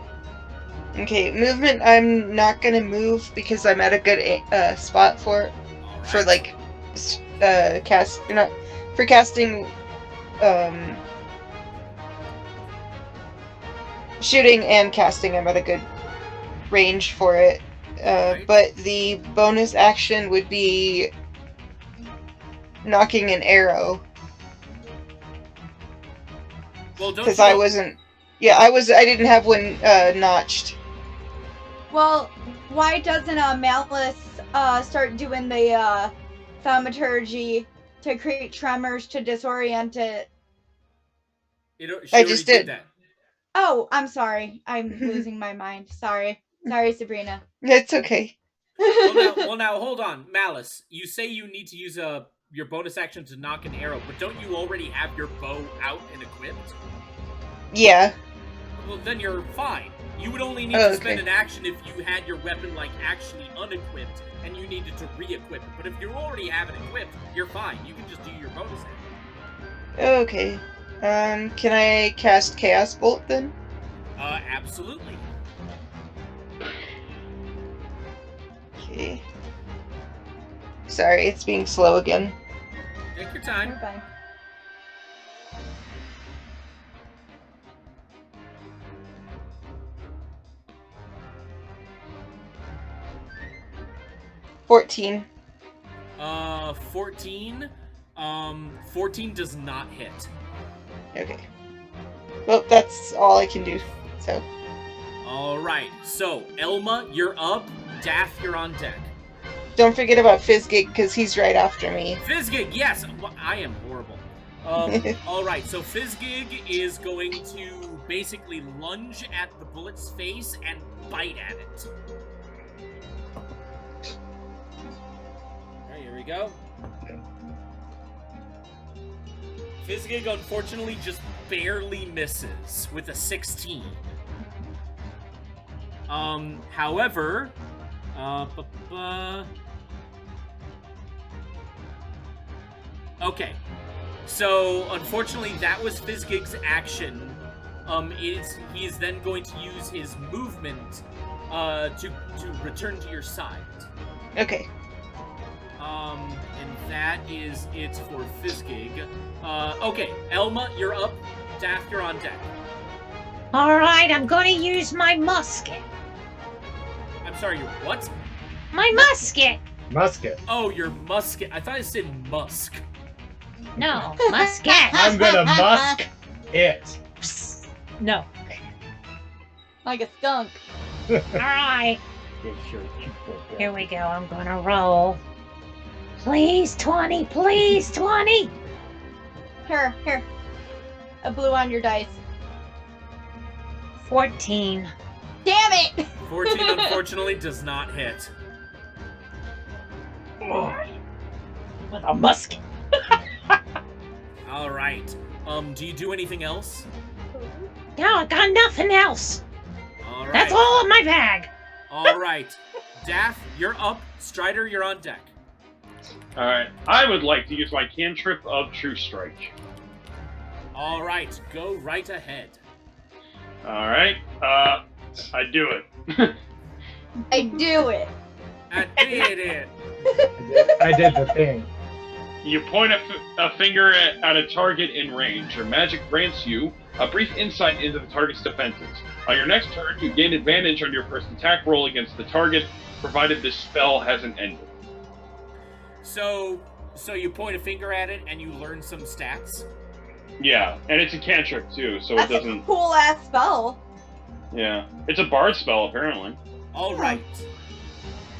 Okay, movement I'm not gonna move because I'm at a good spot for it.
All
For
right.
like for casting shooting and casting. I'm at a good range for it.
Right.
But the bonus action would be knocking an arrow
Well, don't
because
you...
I didn't have one notched.
Well, why doesn't Malice start doing the thaumaturgy to create tremors to disorient it?
She
I
already
just did.
that.
Oh, I'm sorry. I'm losing my mind. Sorry, Sabrina.
It's okay.
Well, now, hold on. Malice, you say you need to use your bonus action to knock an arrow, but don't you already have your bow out and equipped?
Yeah.
Well, then you're fine. You would only need to spend an action if you had your weapon, like, actually unequipped, and you needed to re-equip it. But if you already have it equipped, you're fine. You can just do your bonus action.
Okay. Can I cast Chaos Bolt then?
Absolutely.
Okay. Sorry, it's being slow again.
Take your time.
You're fine.
$14.
14. 14 does not hit.
Okay. Well, that's all I can do. So.
Alright, so, Elma, you're up. Daff, you're on deck.
don't forget about Fizzgig, because he's right after me.
Fizzgig, yes! Well, I am horrible. Alright, so Fizzgig is going to basically lunge at the bullet's face and bite at it. Alright, here we go. Fizzgig unfortunately just barely misses with a 16. However, okay. So, unfortunately, that was Fizzgig's action. He is then going to use his movement to return to your side.
Okay.
And that is it for Fizzgig. Okay, Elma, you're up. Daff, you're on deck.
Alright, I'm gonna use my musket.
I'm sorry, your what?
My musket!
Musket.
Oh, your musket. I thought it said musk.
No, musket.
I'm gonna musk it.
No.
Like a skunk.
Alright. Here we go. I'm gonna roll. Please, 20. Please, 20.
Here. A blue on your dice.
14.
Damn it!
14, unfortunately, does not hit.
With a musket.
All right. Do you do anything else?
No, I got nothing else.
All right.
That's all in my bag.
All right. Daff, you're up. Strider, you're on deck.
Alright, I would like to use my cantrip of True Strike.
All right. Go right ahead.
Alright, I do it.
I do it.
I did it.
I did the thing.
You point a finger at a target in range. Your magic grants you a brief insight into the target's defenses. On your next turn, you gain advantage on your first attack roll against the target, provided this spell hasn't ended.
So you point a finger at it and you learn some stats.
Yeah, and it's a cantrip too, so
That's
it doesn't.
a cool ass spell.
Yeah, it's a bard spell apparently.
All right.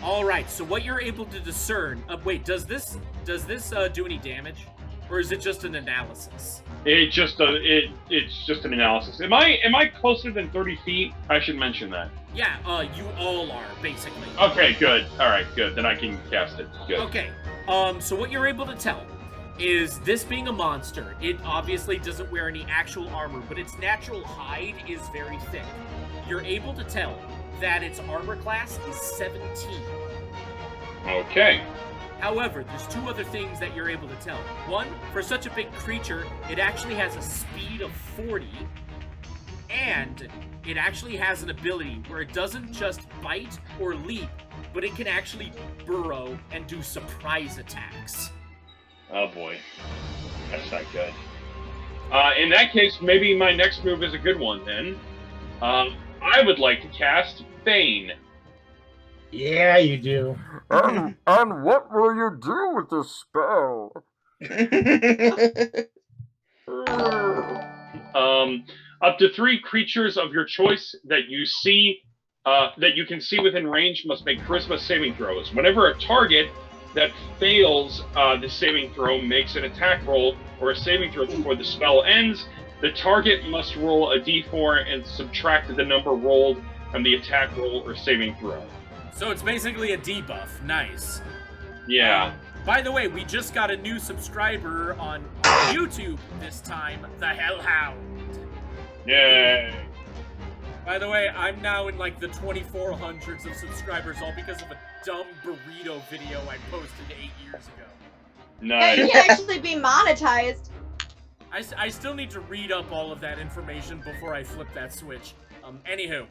All right. So what you're able to discern? Wait, does this do any damage, or is it just an analysis?
It's just an analysis. Am I closer than 30 feet? I should mention that.
Yeah. You all are basically.
Okay, good. All right, good. Then I can cast it. Good.
Okay. So what you're able to tell is this being a monster, it obviously doesn't wear any actual armor, but its natural hide is very thick. You're able to tell that its armor class is 17.
Okay.
However, there's two other things that you're able to tell. One, for such a big creature, it actually has a speed of 40, and it actually has an ability where it doesn't just bite or leap, but it can actually burrow and do surprise attacks.
Oh boy, that's not good. In that case, maybe my next move is a good one then. I would like to cast Bane.
Yeah, you do.
And what will you do with this spell?
Up to 3 creatures of your choice that you can see within range must make Charisma saving throws. Whenever a target that fails the saving throw makes an attack roll or a saving throw before the spell ends, the target must roll a d4 and subtract the number rolled from the attack roll or saving throw.
So it's basically a debuff. Nice.
Yeah.
By the way, we just got a new subscriber on YouTube this time, the Hellhound.
Yay.
By the way, I'm now in like the 2400s of subscribers, all because of a dumb burrito video I posted 8 years ago.
Yeah, you
Nice.
can actually be monetized.
I still need to read up all of that information before I flip that switch. Anywho.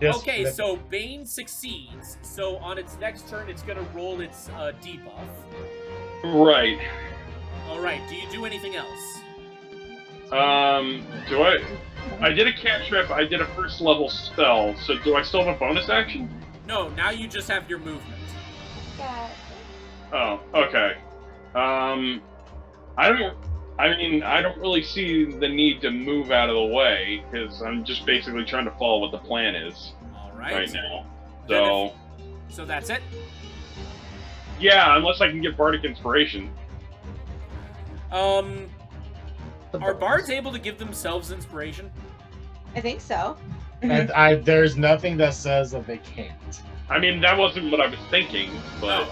Yes,
Okay,
that-
so Bane succeeds. So on its next turn, it's gonna roll its debuff.
Right.
Alright, do you do anything else?
Do I did a cantrip, I did a first level spell, so do I still have a bonus action?
No, now you just have your movement.
Oh, okay. I don't really see the need to move out of the way, because I'm just basically trying to follow what the plan is
Alright.
right now.
Then
So,
So that's it?
Yeah, unless I can get Bardic Inspiration.
Are bards able to give themselves inspiration?
I think so.
And there's nothing that says that they can't.
I mean, that wasn't what I was thinking, but...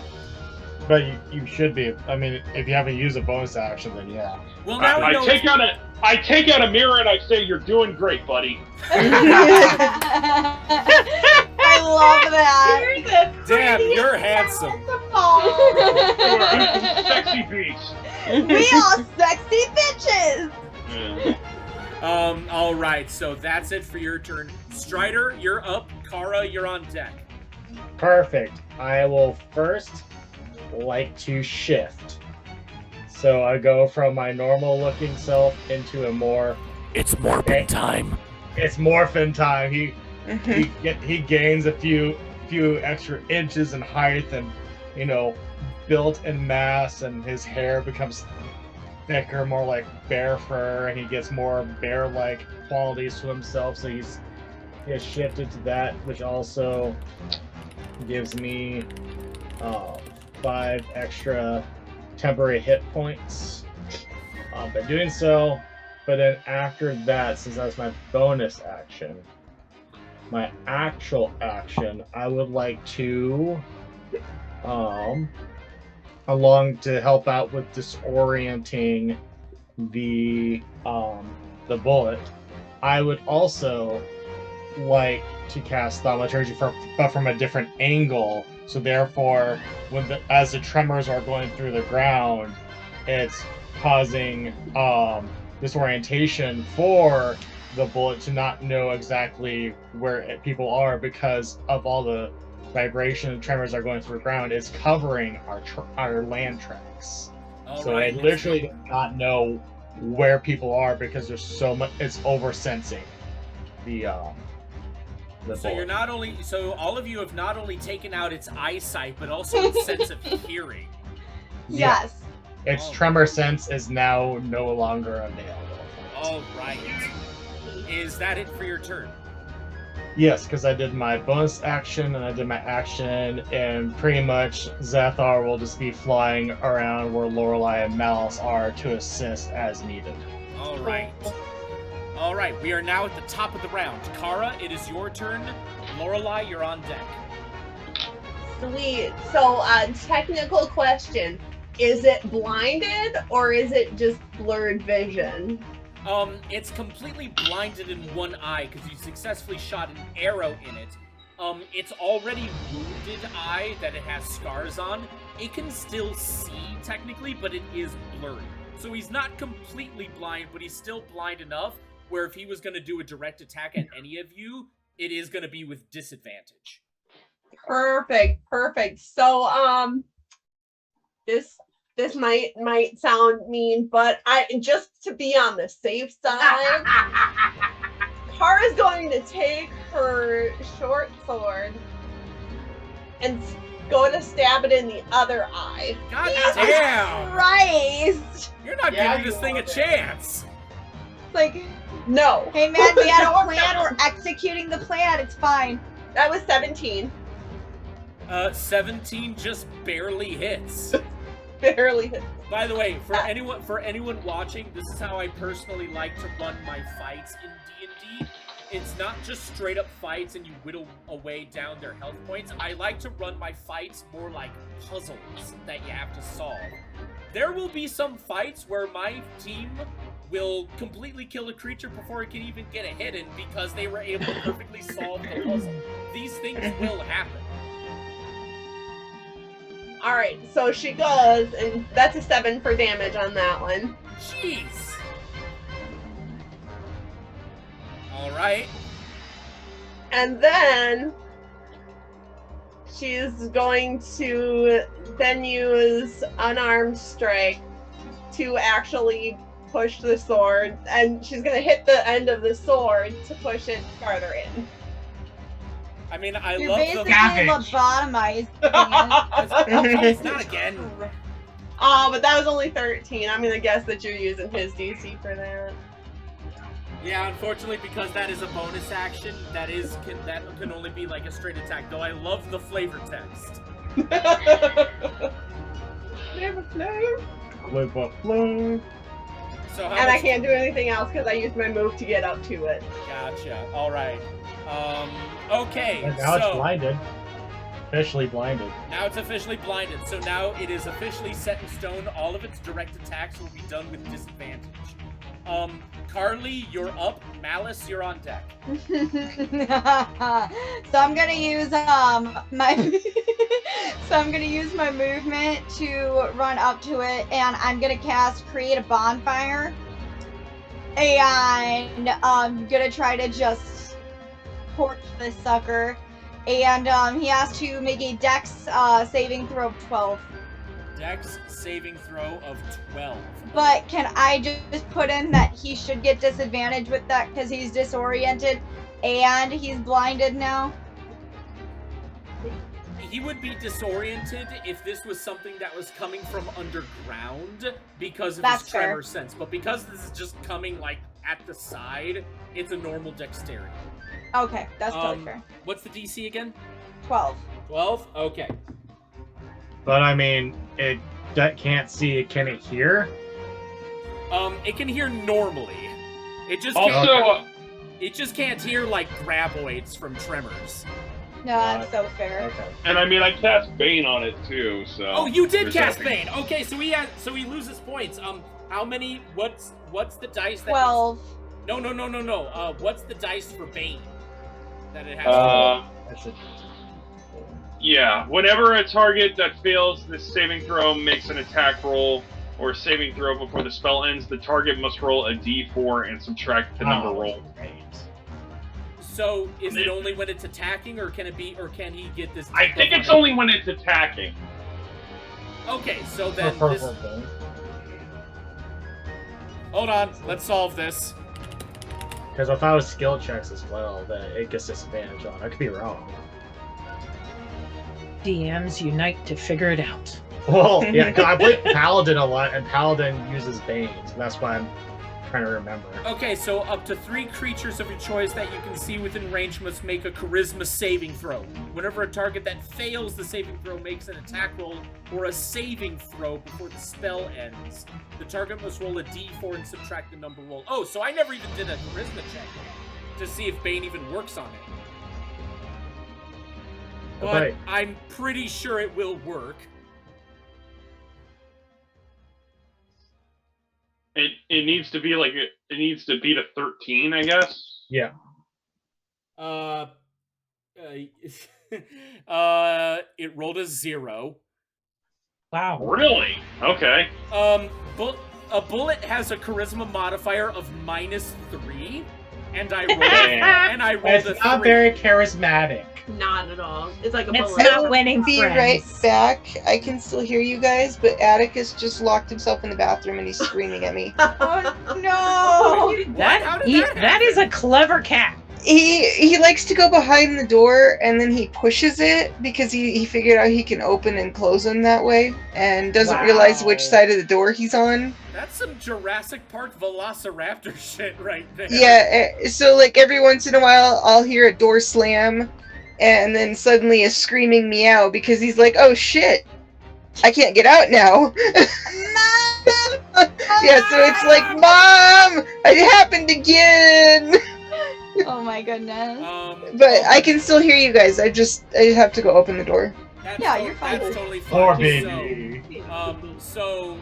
But you should be. I mean, if you haven't used a bonus action, then yeah.
Well, now we
I
know
take out a mirror and I say, "You're doing great, buddy."
I love that.
You're the
Damn, you're
prettiest
handsome.
ball.
Sexy beast.
We all sexy bitches.
Yeah.
All right, so that's it for your turn. Strider, you're up. Kara, you're on deck.
Perfect. I will first like to shift. So I go from my normal looking self into a more...
It's morphin time.
It's morphin time. He gains a few extra inches in height and, built in mass, and his hair becomes thicker, more like bear fur, and he gets more bear-like qualities to himself. So he has shifted to that, which also gives me 5 extra temporary hit points by doing so. But then after that, since that's my bonus action, my actual action, I would like to along to help out with disorienting the bullet, I would also like to cast Thaumaturgy, but from a different angle. So therefore, as the tremors are going through the ground, it's causing disorientation for the bullet to not know exactly where people are, because of all the vibration and tremors are going through the ground. It's covering our land tracks. So I literally do not know where people are because there's so much. It's over sensing the
So you're not only all of you have not only taken out its eyesight, but also its sense of hearing.
Yes.
Its tremor sense is now no longer available.
All right. Is that it for your turn?
Yes, because I did my bonus action and I did my action, and pretty much Zathar will just be flying around where Lorelei and Malice are to assist as needed.
All right. All right, we are now at the top of the round. Kara, it is your turn. Lorelei, you're on deck.
Sweet. So, technical question. Is it blinded or is it just blurred vision?
It's completely blinded in one eye because you successfully shot an arrow in it. Its already wounded eye that it has scars on, it can still see technically, but it is blurry. So he's not completely blind, but he's still blind enough where if he was going to do a direct attack at any of you, it is going to be with disadvantage.
Perfect. So, this might sound mean, but just to be on the safe side, Kara's going to take her short sword and go to stab it in the other eye.
God damn!
Christ!
You're not giving this thing a chance.
Like,
no.
Hey man, we had a plan. We're executing the plan. It's fine.
That was 17.
17 just barely hits.
Barely hits.
By the way, for anyone watching, this is how I personally like to run my fights in D&D. It's not just straight up fights and you whittle away down their health points. I like to run my fights more like puzzles that you have to solve. There will be some fights where my team will completely kill a creature before it can even get a hit in because they were able to perfectly solve the puzzle. These things will happen.
Alright, so she goes, and that's a 7 for damage on that one.
Jeez! Alright.
And then she's going to then use unarmed strike to actually push the sword, and she's going to hit the end of the sword to push it farther in.
I mean, I
You're
love
basically
the...
lobotomized.
It's not again.
Oh, but that was only 13. I'm going to guess that you're using his DC for that.
Yeah, unfortunately, because that is a bonus action, that can only be like a straight attack, though I love the flavor text.
Never flame.
Live a flame.
So how
And I
much-
can't do anything else because I used my move to get up to it.
Gotcha. All right. Okay.
And now it's
so
blinded. Officially blinded.
now it's officially blinded. So now it is officially set in stone. All of its direct attacks will be done with disadvantage. Carly, you're up. Malice, you're on deck.
So I'm gonna use my movement to run up to it, and I'm gonna cast Create a Bonfire, and I'm gonna try to just torch this sucker, and he has to make a Dex saving throw of 12.
Dex saving throw of 12.
But can I just put in that he should get disadvantage with that because he's disoriented and he's blinded now?
He would be disoriented if this was something that was coming from underground because of
That's
his tremor
fair.
sense. But because this is just coming like at the side, it's a normal dexterity.
Okay, that's totally fair.
What's the DC again?
12.
12? Okay.
But I mean, it that can't see. Can it hear?
It can hear normally. It just
Also,
can't hear like graboids from tremors.
No, that's so fair.
Okay.
and I mean, I cast Bane on it too, so.
Oh, you did
there's
cast
that.
Bane. Okay, so he loses points. How many? What's the dice that?
12.
No. What's the dice for Bane that it has?
That's it.
Yeah, whenever a target that fails this saving throw makes an attack roll or saving throw before the spell ends, the target must roll a d4 and subtract the number rolled.
So is it only when it's attacking, or can he get this?
I think it's only when it's attacking.
Okay, so then this. Hold on, let's solve this.
Because if I was skill checks as well, then it gets disadvantage on. I could be wrong.
DMs unite to figure it out.
Well, yeah, 'cause I played Paladin a lot, and Paladin uses Bane, so that's why I'm trying to remember.
Okay, so up to 3 creatures of your choice that you can see within range must make a charisma saving throw. Whenever a target that fails the saving throw makes an attack roll or a saving throw before the spell ends, the target must roll a d4 and subtract the number rolled. Oh, so I never even did a charisma check to see if Bane even works on it. But
Okay.
I'm pretty sure it will work.
It needs to be like it needs to beat a 13, I guess.
Yeah.
It rolled a 0.
Wow.
Really? Okay.
A bullet has a charisma modifier of -3, and I rolled
It's
a
not
3.
very charismatic.
Not at all. It's like a
It's
bullet.
not winning
Be
friends.
right back. I can still hear you guys, but Atticus just locked himself in the bathroom and he's screaming at me.
Oh no!
How did that
That is a clever cat.
He likes to go behind the door and then he pushes it because he figured out he can open and close them that way and doesn't realize which
Wow.
side of the door he's on.
That's some Jurassic Park Velociraptor shit right there.
Yeah, so like every once in a while I'll hear a door slam and then suddenly a screaming meow because he's like, oh shit, I can't get out now. Yeah, so it's like, Mom, it happened again.
Oh my goodness.
But I can still hear you guys. I just have to go open the door.
Yeah, you're fine.
That's totally
Poor
fine.
baby.
So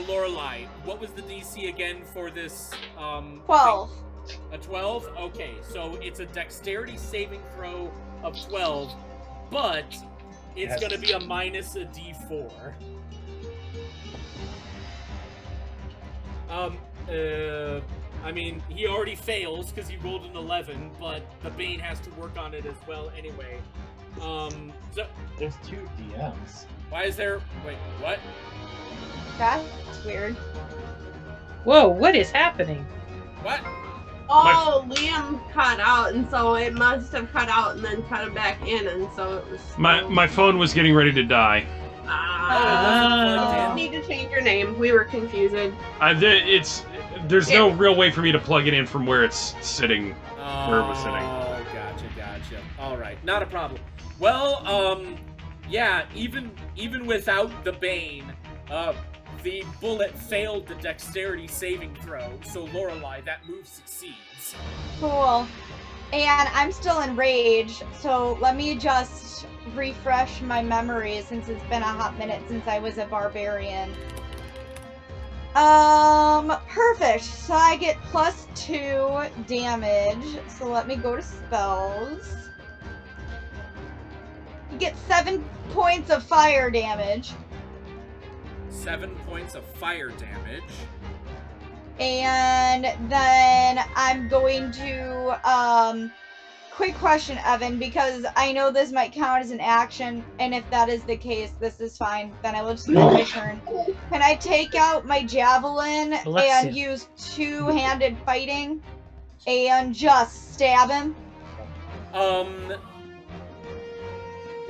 Lorelai, what was the DC again for this?
12.
A 12? Okay, so it's a dexterity saving throw of 12, but it's
Yes.
gonna be a minus a d4. I mean, he already fails because he rolled an 11, but the Bane has to work on it as well anyway. So
There's 2 DMs.
why is there? Wait, what?
That's weird.
Whoa, what is happening?
What?
Oh, Liam cut out, and so it must have cut out and then cut it back in, and so it was.
My phone was getting ready to die.
You need to change your name. We were confused.
There's no real way for me to plug it in from where it's sitting, where it was sitting.
Oh, gotcha. All right, not a problem. Well, Yeah, even without the Bane, the bullet failed the dexterity saving throw, so Lorelei, that move succeeds.
Cool. And I'm still enraged, so let me just refresh my memory since it's been a hot minute since I was a barbarian. Perfect. So I get +2 damage. So let me go to spells. You get 7 points of fire damage.
7 points of fire damage.
And then I'm going to, quick question, Evan, because I know this might count as an action, and if that is the case, this is fine. Then I will just make my turn. Can I take out my javelin and use two-handed fighting and just stab him?
Well,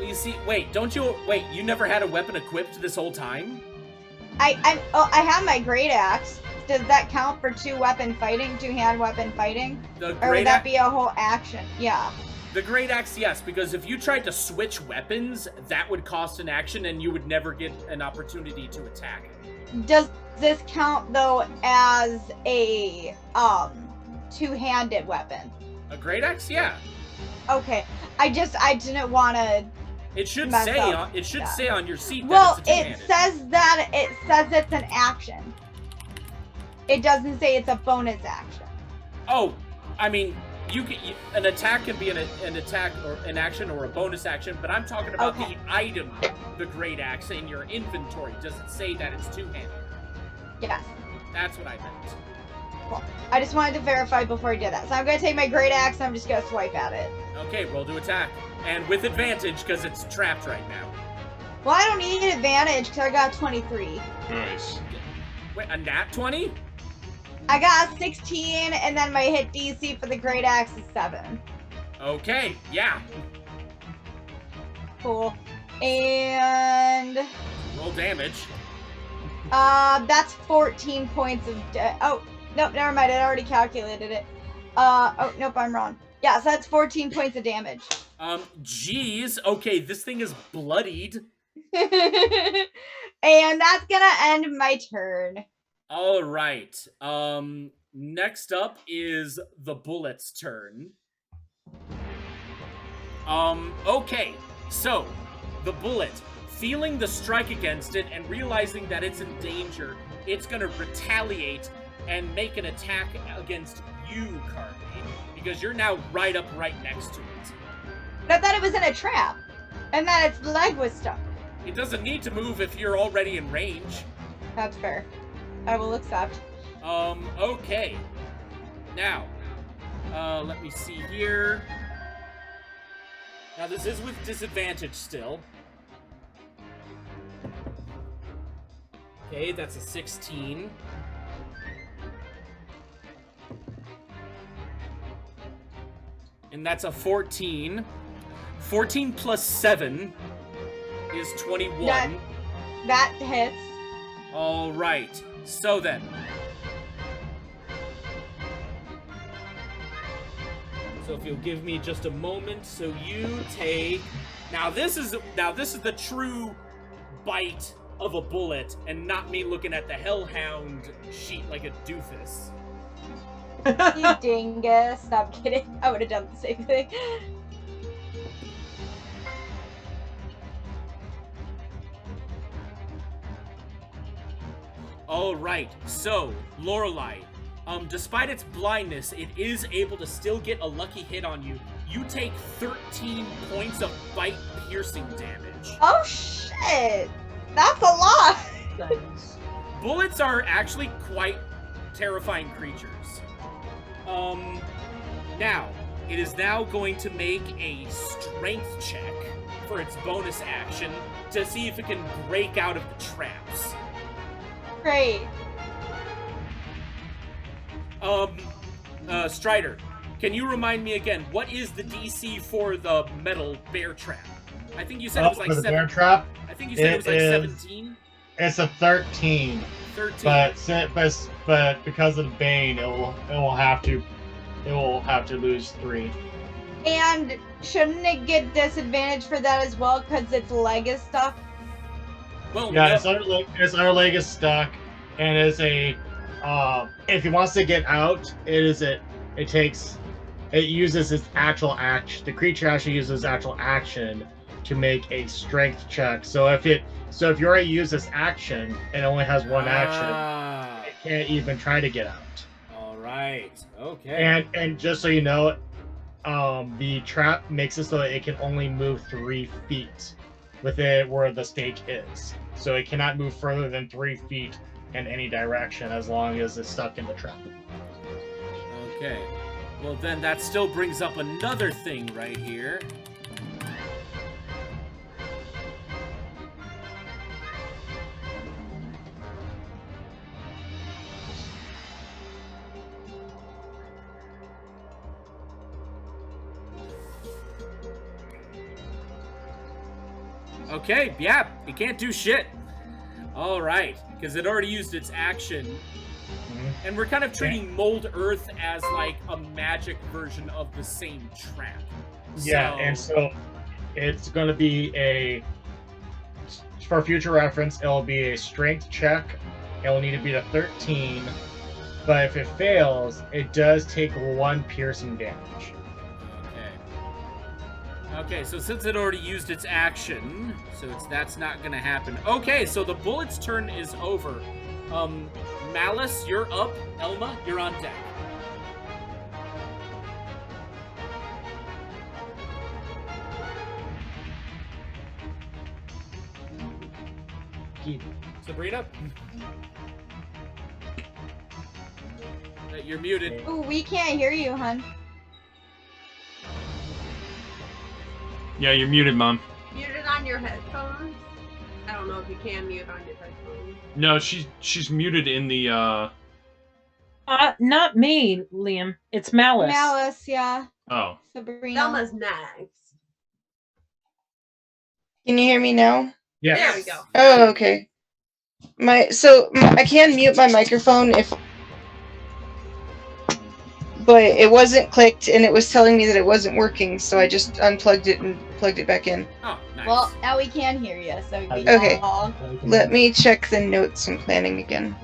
you see, wait, you never had a weapon equipped this whole time?
I have my great axe. Does that count for two-hand weapon fighting? Or would that be a whole action? Yeah.
The great axe, yes, because if you tried to switch weapons, that would cost an action and you would never get an opportunity to attack.
Does this count, though, as a, two-handed weapon?
A great axe, yeah.
Okay. I didn't want to.
It should say on your seat
well,
that it's a two-handed.
it says it's an action. It doesn't say it's a bonus action.
Oh, I mean, an attack can be an attack or an action or a bonus action, but I'm talking about the item, the great axe, in your inventory. Does it say that it's two-handed?
Yes.
That's what I meant.
Cool. I just wanted to verify before I did that. So I'm going to take my great axe and I'm just going to swipe at it.
Okay, roll to attack. And with advantage, because it's trapped right now.
Well, I don't need advantage because I got 23.
Nice.
Wait, a nat 20?
I got 16, and then my hit DC for the great axe is 7.
Okay, yeah.
Cool. And
roll damage.
That's 14 points of oh, nope, never mind. I already calculated it. Oh, nope, I'm wrong. Yeah, so that's 14 points of damage.
Geez. Okay, this thing is bloodied.
And that's gonna end my turn.
All right. Next up is the bullet's turn. Okay. So, the bullet, feeling the strike against it and realizing that it's in danger, it's gonna retaliate and make an attack against you, Carly, because you're now right next to it.
But I thought it was in a trap, and that its leg was stuck.
It doesn't need to move if you're already in range.
That's fair. I will accept.
Okay. Now, let me see here. Now, this is with disadvantage still. Okay, that's a 16. And that's a 14. 14 plus 7 is 21.
That hits.
All right. So then. So if you'll give me just a moment, so you take. Now this is the true bite of a bullet, and not me looking at the Hellhound sheet like a doofus.
You dingus. No, I'm kidding. I would have done the same thing.
All right, so Lorelei, despite its blindness, it is able to still get a lucky hit on you. You take 13 points of bite-piercing damage.
Oh shit! That's a lot.
Bullets are actually quite terrifying creatures. Now it is now going to make a strength check for its bonus action to see if it can break out of the traps.
Great.
Strider, can you remind me again, what is the DC for the metal bear trap? I think you said it was like
for the
7.
bear trap?
I think you said it was like 17.
It's a 13.
13.
But because of the Bane, it will have to lose 3.
And shouldn't it get disadvantage for that as well because its leg is stuck?
Well,
Yeah,
no-
its other leg is stuck, and is a. If he wants to get out, it uses its actual action. The creature actually uses actual action to make a strength check. So if you already use this action and it only has one action,
Ah,
it can't even try to get out.
all right. Okay.
And just so you know, the trap makes it so that it can only move 3 feet within where the stake is. So it cannot move further than 3 feet in any direction as long as it's stuck in the trap.
Okay. Well, then that still brings up another thing right here. Okay, yeah, it can't do shit. All right, because it already used its action. And we're kind of treating Mold Earth as like a magic version of the same trap.
Yeah, and so it's going to be for future reference, it'll be a strength check. It will need to be a 13, but if it fails, it does take 1 piercing damage.
Okay, so since it already used its action, that's not gonna happen. Okay, so the bullet's turn is over. Malice, you're up. Elma, you're on deck. Sabrina? You're muted.
Ooh, we can't hear you, hun.
Yeah, you're muted, Mom.
Muted on your headphones? I don't know if you can mute on your headphones.
No, she's muted in the
Not me, Liam. It's Malice.
Malice, yeah.
Oh.
Sabrina.
Selma's next.
Can you hear me now?
Yeah.
There we go.
Oh, okay. I can mute my microphone but it wasn't clicked and it was telling me that it wasn't working, so I just unplugged it and plugged it back in.
Oh, nice.
Well, now we can hear you, so we
Okay.
all...
Let me check the notes and planning again.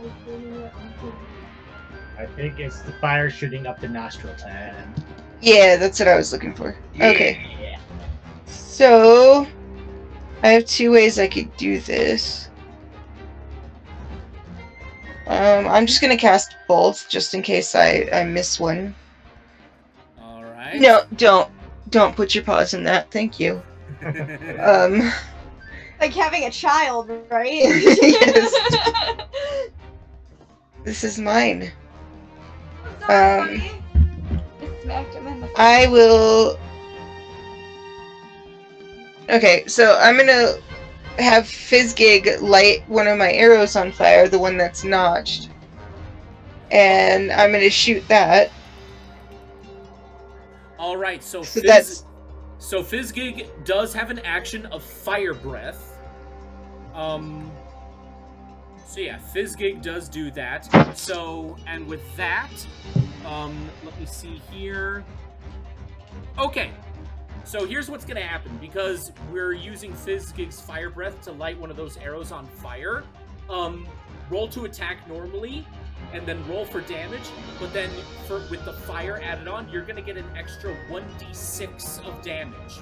I think it's the fire shooting up the nostril time.
Yeah, that's what I was looking for. Okay. So, I have 2 ways I could do this. I'm just gonna cast both, just in case I miss one.
Alright.
No, don't put your paws in that, thank you.
Like having a child, right?
Yes. This is mine.
Just smacked him in the face.
I will... Okay, so I'm gonna have Fizzgig light one of my arrows on fire, the one that's notched. And I'm gonna shoot that.
Alright, so
that's...
So Fizzgig does have an action of Fire Breath. So yeah, Fizzgig does that. So, and with that, let me see here. Okay, so here's what's gonna happen, because we're using Fizzgig's Fire Breath to light one of those arrows on fire. Roll to attack normally, and then roll for damage, but then with the fire added on, you're gonna get an extra 1d6 of damage.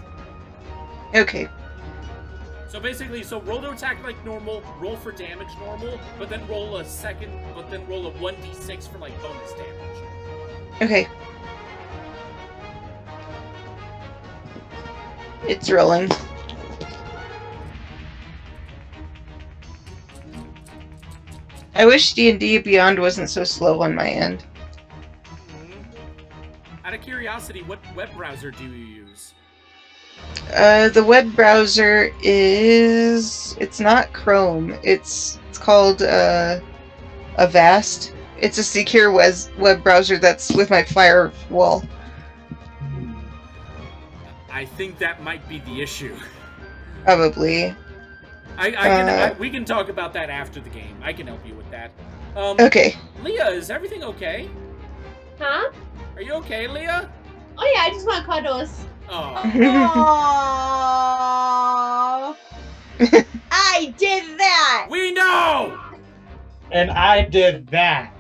Okay.
So basically, roll to attack like normal, roll for damage normal, but then roll a 1d6 for like bonus damage.
Okay. It's rolling. I wish D&D Beyond wasn't so slow on my end.
Out of curiosity, what web browser do you use?
The web browser it's not Chrome. It's called Avast. It's a secure web browser that's with my firewall.
I think that might be the issue.
Probably.
We can talk about that after the game. I can help you with that.
Okay.
Leah, is everything okay?
Huh?
Are you okay, Leah?
Oh yeah, I just want cuddles.
Oh.
Aww. I did that.
We know!
And I did that.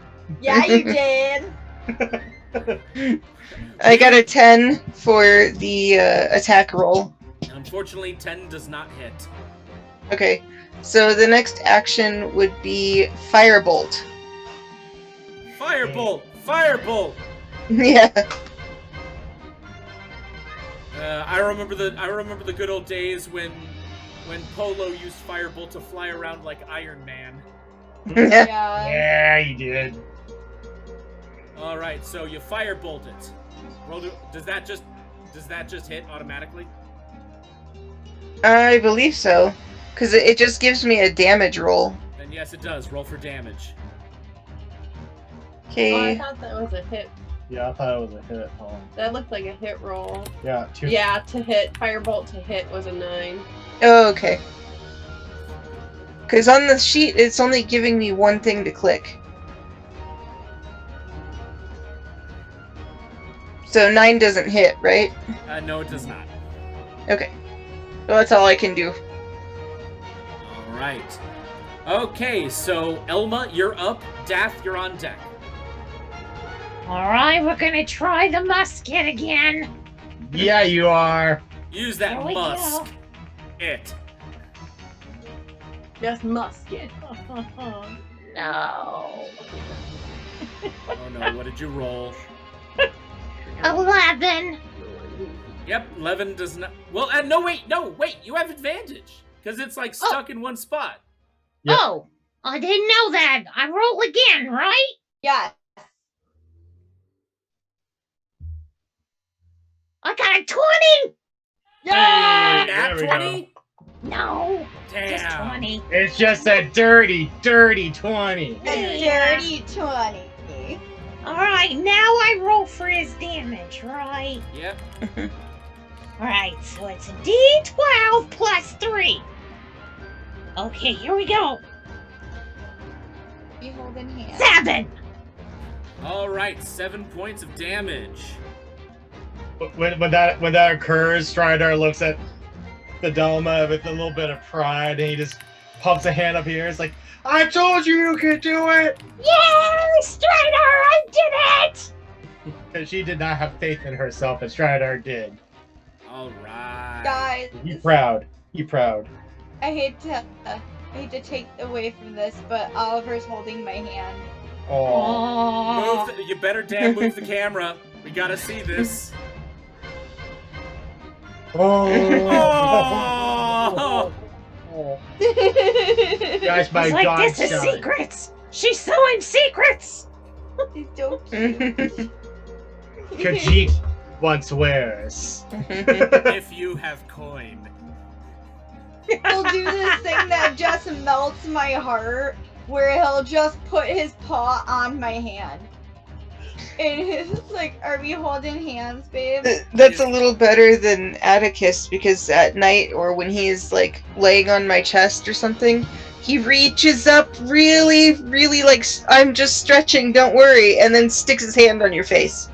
Yeah, you did.
I got a 10 for the attack roll.
Unfortunately, 10 does not hit.
Okay, so the next action would be Firebolt.
Firebolt! Firebolt!
Yeah.
I remember the good old days when Polo used Firebolt to fly around like Iron Man.
Yeah.
Yeah, you did.
All right, so you Firebolt it. Does that just hit automatically?
I believe so. Because it just gives me a damage roll.
Then yes, it does. Roll for damage.
Oh, I
Okay.
thought that was a hit.
Yeah, I thought it was a hit.
That looked like a hit roll.
Yeah, 2.
Yeah, to hit. Firebolt to hit was a 9.
Oh, okay. Because on the sheet, it's only giving me one thing to click. So 9 doesn't hit, right?
No, it does not.
Okay. Well, that's all I can do.
All right. Okay, so Elma, you're up. Dath, you're on deck.
All right, we're gonna try the musket again.
Yeah, you are.
Use that
There we
musk.
go.
It.
Just musket.
No.
Oh no, what did you roll?
11.
Yep, 11 does not. Well, no, wait, you have advantage because it's like stuck in one spot.
Yep.
Oh, I didn't know that. I roll again, right?
Yeah.
I got a 20.
Yeah.
Nat
There we
20?
No,
Damn.
just 20.
It's just a dirty, dirty 20.
A
Yeah.
dirty 20.
All right, now I roll for his damage, right?
Yep.
All right, so it's a D12 plus 3. Okay, here we go.
Be holding hands.
7.
All right, 7 points of damage.
When that occurs, Strider looks at the Doma with a little bit of pride, and he just pumps a hand up here. It's like, I told you could do it!
Yay, Strider, I did it!
Because she did not have faith in herself, and Strider did.
All right.
Guys,
You proud. You proud.
I hate to take away from this, but Oliver's holding my hand.
Oh.
You better damn move the camera. We gotta see this.
Oh.
Oh.
Guys, my
It's like,
God,
this is
shot.
secrets. She's sewing secrets.
He's so cute.
Khajiit once wears.
If you have coin.
He'll do this thing that just melts my heart, where he'll just put his paw on my hand. And it's like, are we holding hands, babe?
That's a little better than Atticus, because at night or when he is like laying on my chest or something, he reaches up really, really like, I'm just stretching, don't worry, and then sticks his hand on your face.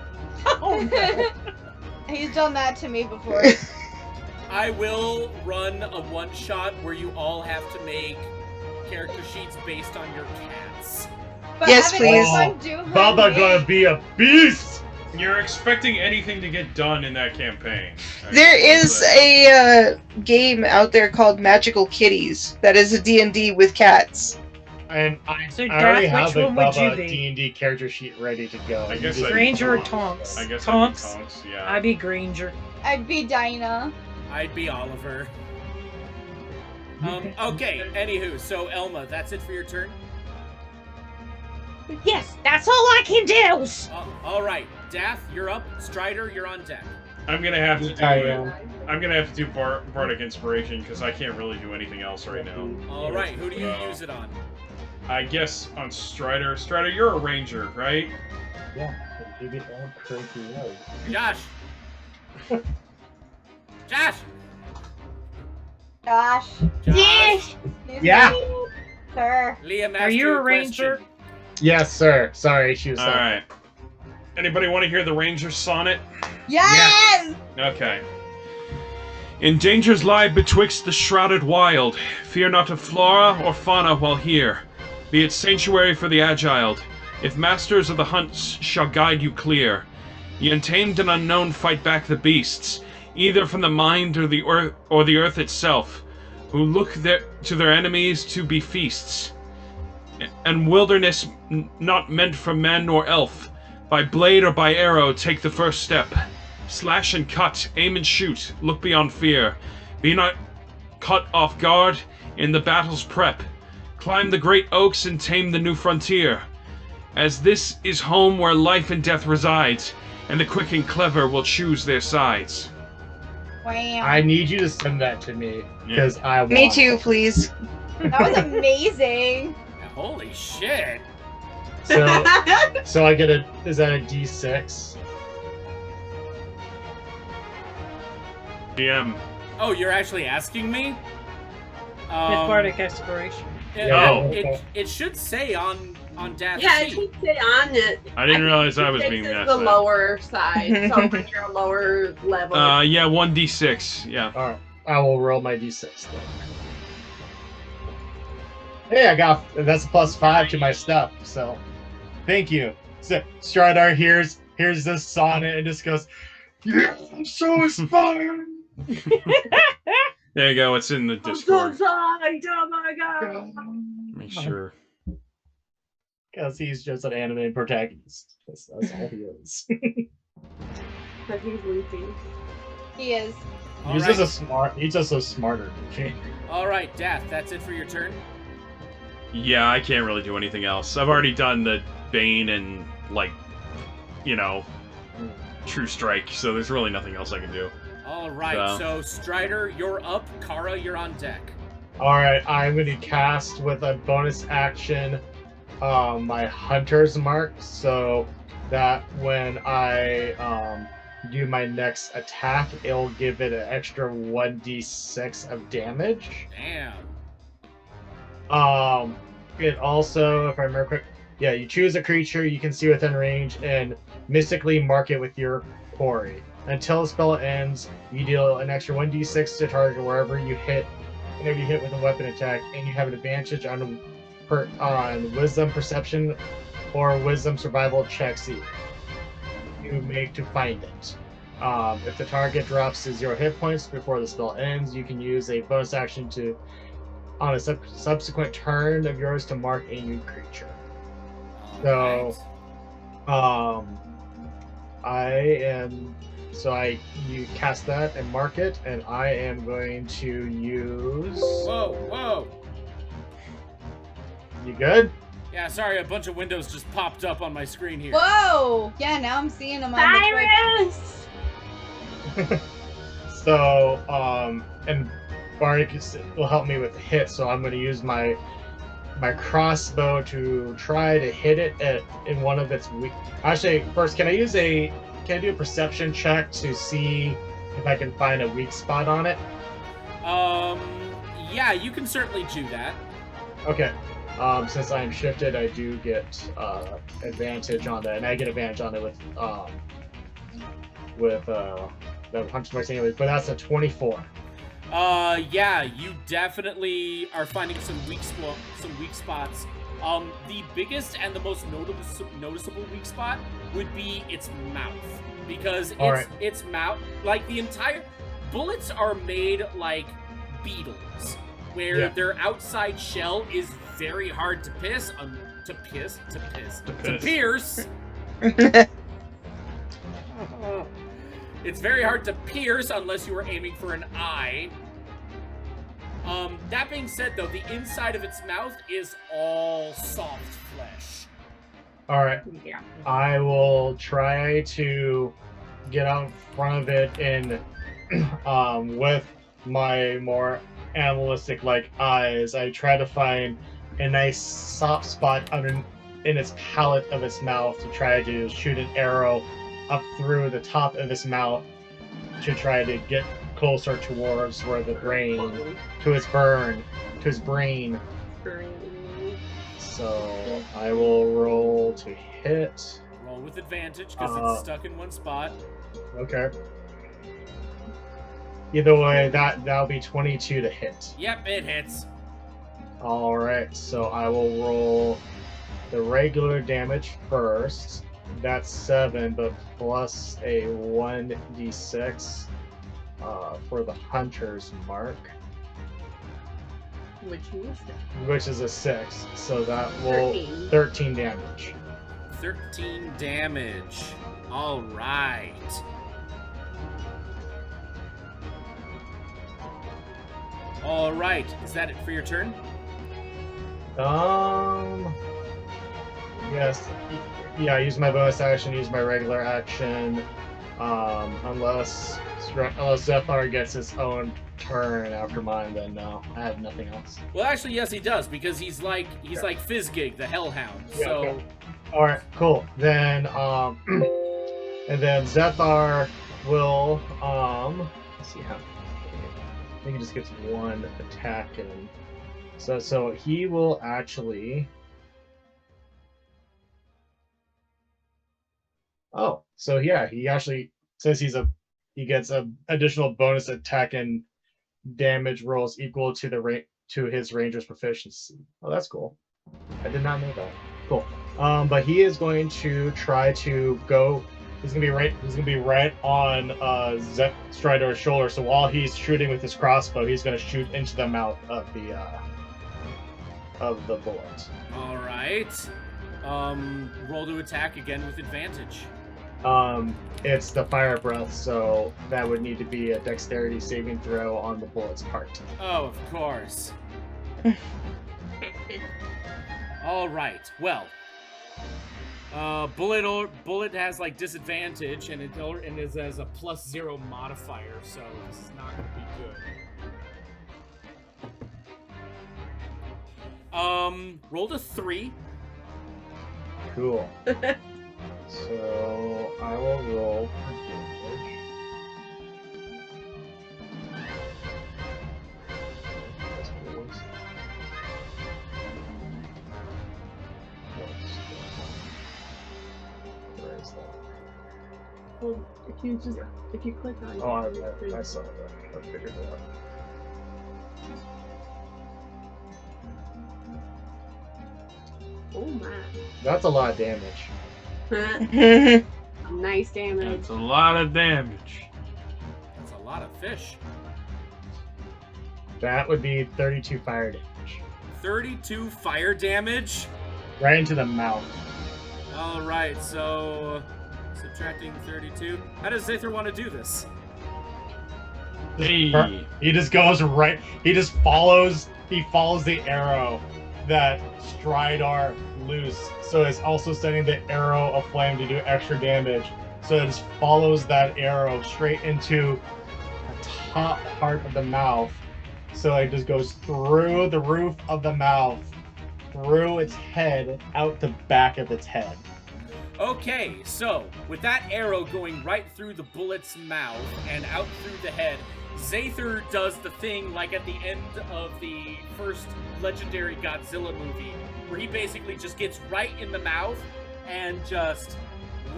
Oh, no.
He's done that to me before.
I will run a one-shot where you all have to make character sheets based on your cats.
But
Yes,
Evan,
please.
one do her
Baba
name.
gonna be a beast!
You're expecting anything to get done in that campaign.
There is a game out there called Magical Kitties that is a D&D with cats.
And I
So,
already
Dath,
have
which
a
one would you
Baba
be?
D&D character sheet ready to go.
I guess
You just-
Granger or Tonks?
I guess
Tonks.
I'd be Tonks, yeah.
I'd be Granger.
I'd be Dinah.
I'd be Oliver. Okay, anywho, so Elma, that's it for your turn?
Yes, that's all I can do.
Alright, Dath, you're up. Strider, you're on deck.
I'm gonna have to do
I am.
I'm gonna have to do Bardic Inspiration because I can't really do anything else right now.
Alright, who do you use it on?
I guess on Strider. Strider, you're a ranger, right?
Yeah, give it all crazy low.
Josh! Josh!
Josh.
Yes.
Yeah.
Sir.
Liam
Are
asked
you
you
a ranger?
question.
Yes, sir. Sorry, she was.
All right. Anybody want to hear the ranger sonnet?
Yes!
Okay. In dangers lie betwixt the shrouded wild. Fear not of flora or fauna while here. Be it sanctuary for the agile. If masters of the hunts shall guide you clear. Ye untamed and unknown fight back the beasts, either from the mind or the earth itself, who look to their enemies to be feasts. And wilderness not meant for man nor elf. By blade or by arrow take the first step. Slash and cut, aim and shoot, look beyond fear. Be not caught off guard in the battle's prep. Climb the great oaks and tame the new frontier. As this is home where life and death resides, and the quick and clever will choose their sides.
Wow.
I need you to send that to me because I want
Me too, please.
That was amazing.
Holy shit.
So I get a. Is that a D6?
DM.
Oh, you're actually asking me?
Mid-Bardic Exploration.
It should say on Daph's
Yeah, it
sheet.
should say on it.
I didn't realize I was
Six
being
is
asked
the
that.
lower side, so when you're a lower level.
Yeah, 1d6. Yeah.
All right, I will roll my D6 then. Hey, I got that's a +5 to my stuff. So, thank you. So Stradar hears this sonnet and just goes, "Yeah, I'm so inspired."
There you go. It's in the Discord.
Oh my god!
Make sure.
Because he's just an anime protagonist. That's all he is.
But he's Luffy.
He is.
He's just a smarter Luffy.
Alright, Dath, that's it for your turn?
Yeah, I can't really do anything else. I've already done the Bane and, True Strike, so there's really nothing else I can do.
Alright, so Strider, you're up. Kara, you're on deck.
Alright, I'm going to cast with a bonus action my Hunter's Mark, so that when I do my next attack, it'll give it an extra 1d6 of damage.
Damn.
It also, if I remember correct, yeah, you choose a creature you can see within range and mystically mark it with your quarry. Until the spell ends, you deal an extra 1d6 to target wherever you hit with a weapon attack, and you have an advantage on Wisdom Perception or Wisdom Survival checks you make to find it. If the target drops to 0 hit points before the spell ends, you can use a bonus action to, on a subsequent turn of yours, to mark a new creature. So, you cast that and mark it, and I am going to use.
Whoa!
You good?
Yeah, sorry, a bunch of windows just popped up on my screen here.
Whoa! Yeah, now I'm seeing them on the Twitch.
So, and Bardic will help me with the hit, so I'm going to use my crossbow to try to hit it in one of its weak. Actually, first, can I do a perception check to see if I can find a weak spot on it?
Yeah, you can certainly do that.
Okay. Since I am shifted, I do get advantage on that, and I get advantage on it with the Hunter's Mark anyway. But that's a 24.
Yeah, you definitely are finding some weak spots. The biggest and the most noticeable weak spot would be its mouth, because its mouth, like the entire bullets are made like beetles, where their outside shell is very hard to pierce. It's very hard to pierce unless you were aiming for an eye. That being said, though, the inside of its mouth is all soft flesh.
Alright.
Yeah.
I will try to get out in front of it and with my more animalistic-like eyes, I try to find a nice soft spot in its palate of its mouth to try to shoot an arrow up through the top of its mouth to try to get closer towards where the brain, to his brain. So I will roll to hit.
Roll with advantage because it's stuck in one spot.
Okay. Either way, that'll be 22 to hit.
Yep, it hits.
All right, so I will roll the regular damage first. That's 7, but plus a 1d6 for the hunter's mark, which is a 6. So that will 13 damage.
13 damage. All right. All right. Is that it for your turn?
Yes. Yeah, use my bonus action, use my regular action. Unless Zephyr gets his own turn after mine, then no, I have nothing else.
Well, actually, yes, he does, because he's like Fizzgig, the Hellhound.
Yeah,
So,
okay. All right, cool. Then, and then Zephyr will, let's see how. I think he just gets one attack in. So he will actually. Oh, so yeah, he actually says he gets an additional bonus attack and damage rolls equal to his ranger's proficiency. Oh, that's cool. I did not know that. Cool. But he is going to try to go. He's gonna be right on Strider's shoulder. So while he's shooting with his crossbow, he's gonna shoot into the mouth of the bullet.
all right. Roll to attack again with advantage.
It's the fire breath, so that would need to be a dexterity saving throw on the bullet's part.
Oh, of course. All right. Well, bullet has like disadvantage, and it is as a +0 modifier, so this is not going to be good. Rolled a 3.
Cool. So I will roll for damage. Where is that?
Well, if you click on it.
Oh, I saw that. I figured it out.
Oh my.
That's a lot of damage.
Nice damage.
That's a lot of damage.
That's a lot of fish.
That would be 32 fire damage.
32 fire damage.
Right into the mouth.
All right, so subtracting 32. How does Zather want to do this?
Hey.
He just goes right. He follows the arrow that Stridar loose. So it's also sending the arrow of flame to do extra damage. So it just follows that arrow straight into the top part of the mouth. So it just goes through the roof of the mouth, through its head, out the back of its head.
Okay, so with that arrow going right through the bullet's mouth and out through the head, Zather does the thing like at the end of the first legendary Godzilla movie, where he basically just gets right in the mouth and just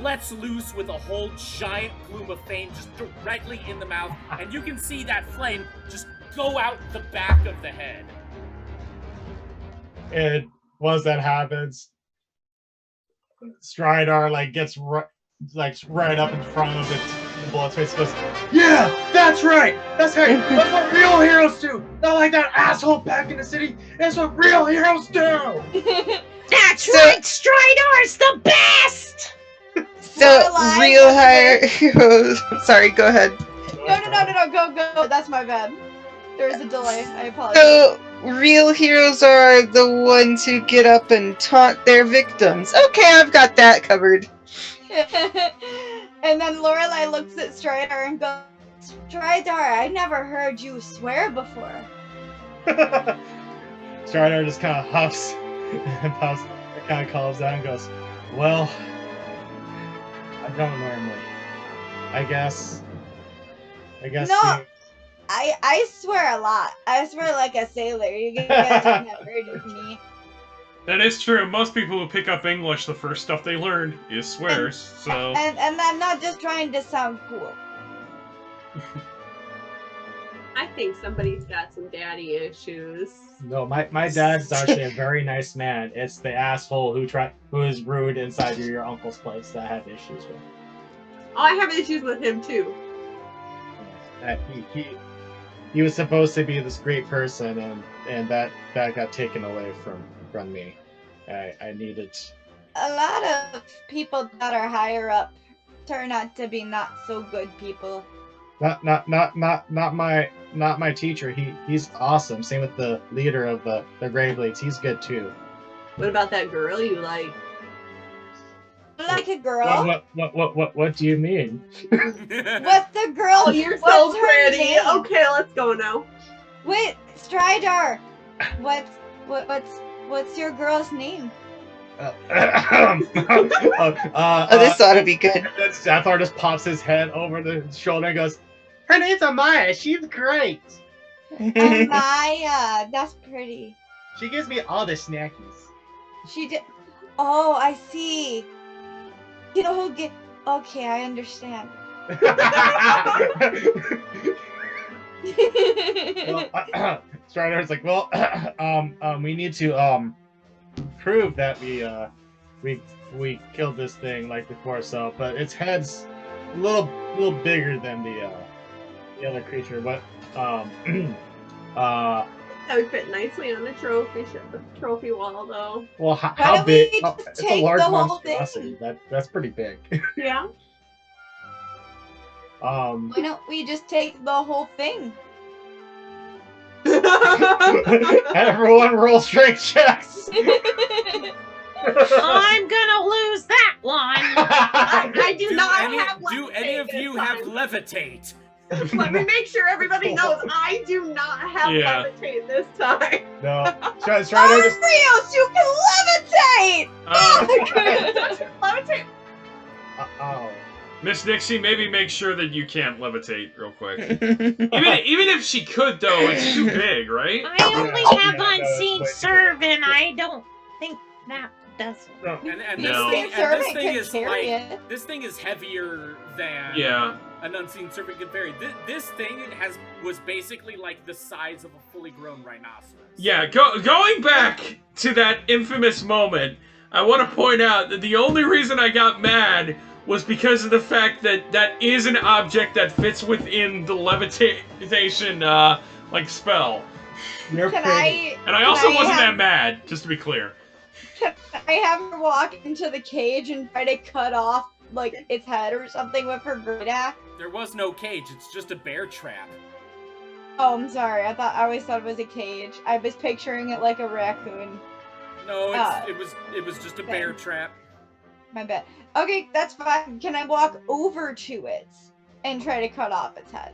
lets loose with a whole giant plume of flame just directly in the mouth, and you can see that flame just go out the back of the head.
And once that happens, Stridar gets right up in front of the bullet's face. Goes, "Yeah, that's right. That's what real heroes do. Not like that asshole back in the city. That's what real heroes do."
That's right.
Stridar's the best.
So real heroes. Sorry, go ahead.
No, go. That's my bad. There was a delay. I apologize.
So real heroes are the ones who get up and taunt their victims. Okay, I've got that covered.
And then Lorelei looks at Stridar and goes, "Stridar, I never heard you swear before."
Stridar just kind of huffs and puffs, kind of calms down and goes, "Well, I don't normally. I guess.
No. I swear a lot. I swear like a sailor. You guys have never heard of me.
That is true. Most people who pick up English, the first stuff they learn is swears. So
And I'm not just trying to sound cool.
I think somebody's got some daddy issues.
No, my dad's actually a very nice man. It's the asshole who is rude inside your uncle's place that I have issues with.
Oh, I have issues with him too.
That he was supposed to be this great person, and that got taken away from me. I needed.
A lot of people that are higher up turn out to be not so good people.
Not my teacher. He's awesome. Same with the leader of the Graveblades. He's good too.
What about that girl you like?
Like a girl?
What do you mean?
What's the girl?
Oh, you're so
What's her
pretty.
name?
Okay, let's go now.
Wait, Stridar. What's your girl's name?
This ought to be good.
Then Zathar just pops his head over the shoulder and goes, "Her name's Amaya. She's great.
Amaya. That's pretty.
She gives me all the snackies."
She did. Oh, I see. You know who get? Okay, I understand.
Strider's like, well, we need to prove that we killed this thing like before, so but its head's a little bigger than the other creature, but
That would fit nicely on the trophy wall, though.
well,
Why
how
don't
big?
we
Oh,
just
it's a
take
large
the whole
monstrosity. That's pretty big.
Yeah.
Why don't we just take the whole thing?
Everyone roll strength checks.
I'm gonna lose that one.
I do not have
Do
levitate
any of
this
you have
time.
levitate?
Let me make sure everybody knows I do not have
Yeah.
levitate this time.
No, Strider just.
Arios, you can levitate!
Levitate.
Oh.
Miss Nixie, maybe make sure that you can't levitate real quick. Even if she could, though, it's too big, right?
I only
Yeah,
have
no, it's
unseen
way too
serve, and I don't think that does it.
And
No.
this
Servant
thing
could
is
carry
like
it.
this thing is heavier than
Yeah.
an unseen serpent could vary. This thing was basically like the size of a fully grown rhinoceros.
Yeah, going back to that infamous moment, I want to point out that the only reason I got mad was because of the fact that that is an object that fits within the levitation, like, spell.
You're
Can
pretty.
And I also
I
wasn't
have-
that mad, just to be clear.
I have her walk into the cage and try to cut off like its head or something with her great axe.
There was no cage. It's just a bear trap.
Oh, I'm sorry. I always thought it was a cage. I was picturing it like a raccoon.
No,
Ah.
it was just a bear
Okay.
trap.
My bad. Okay, that's fine. Can I walk over to it and try to cut off its head?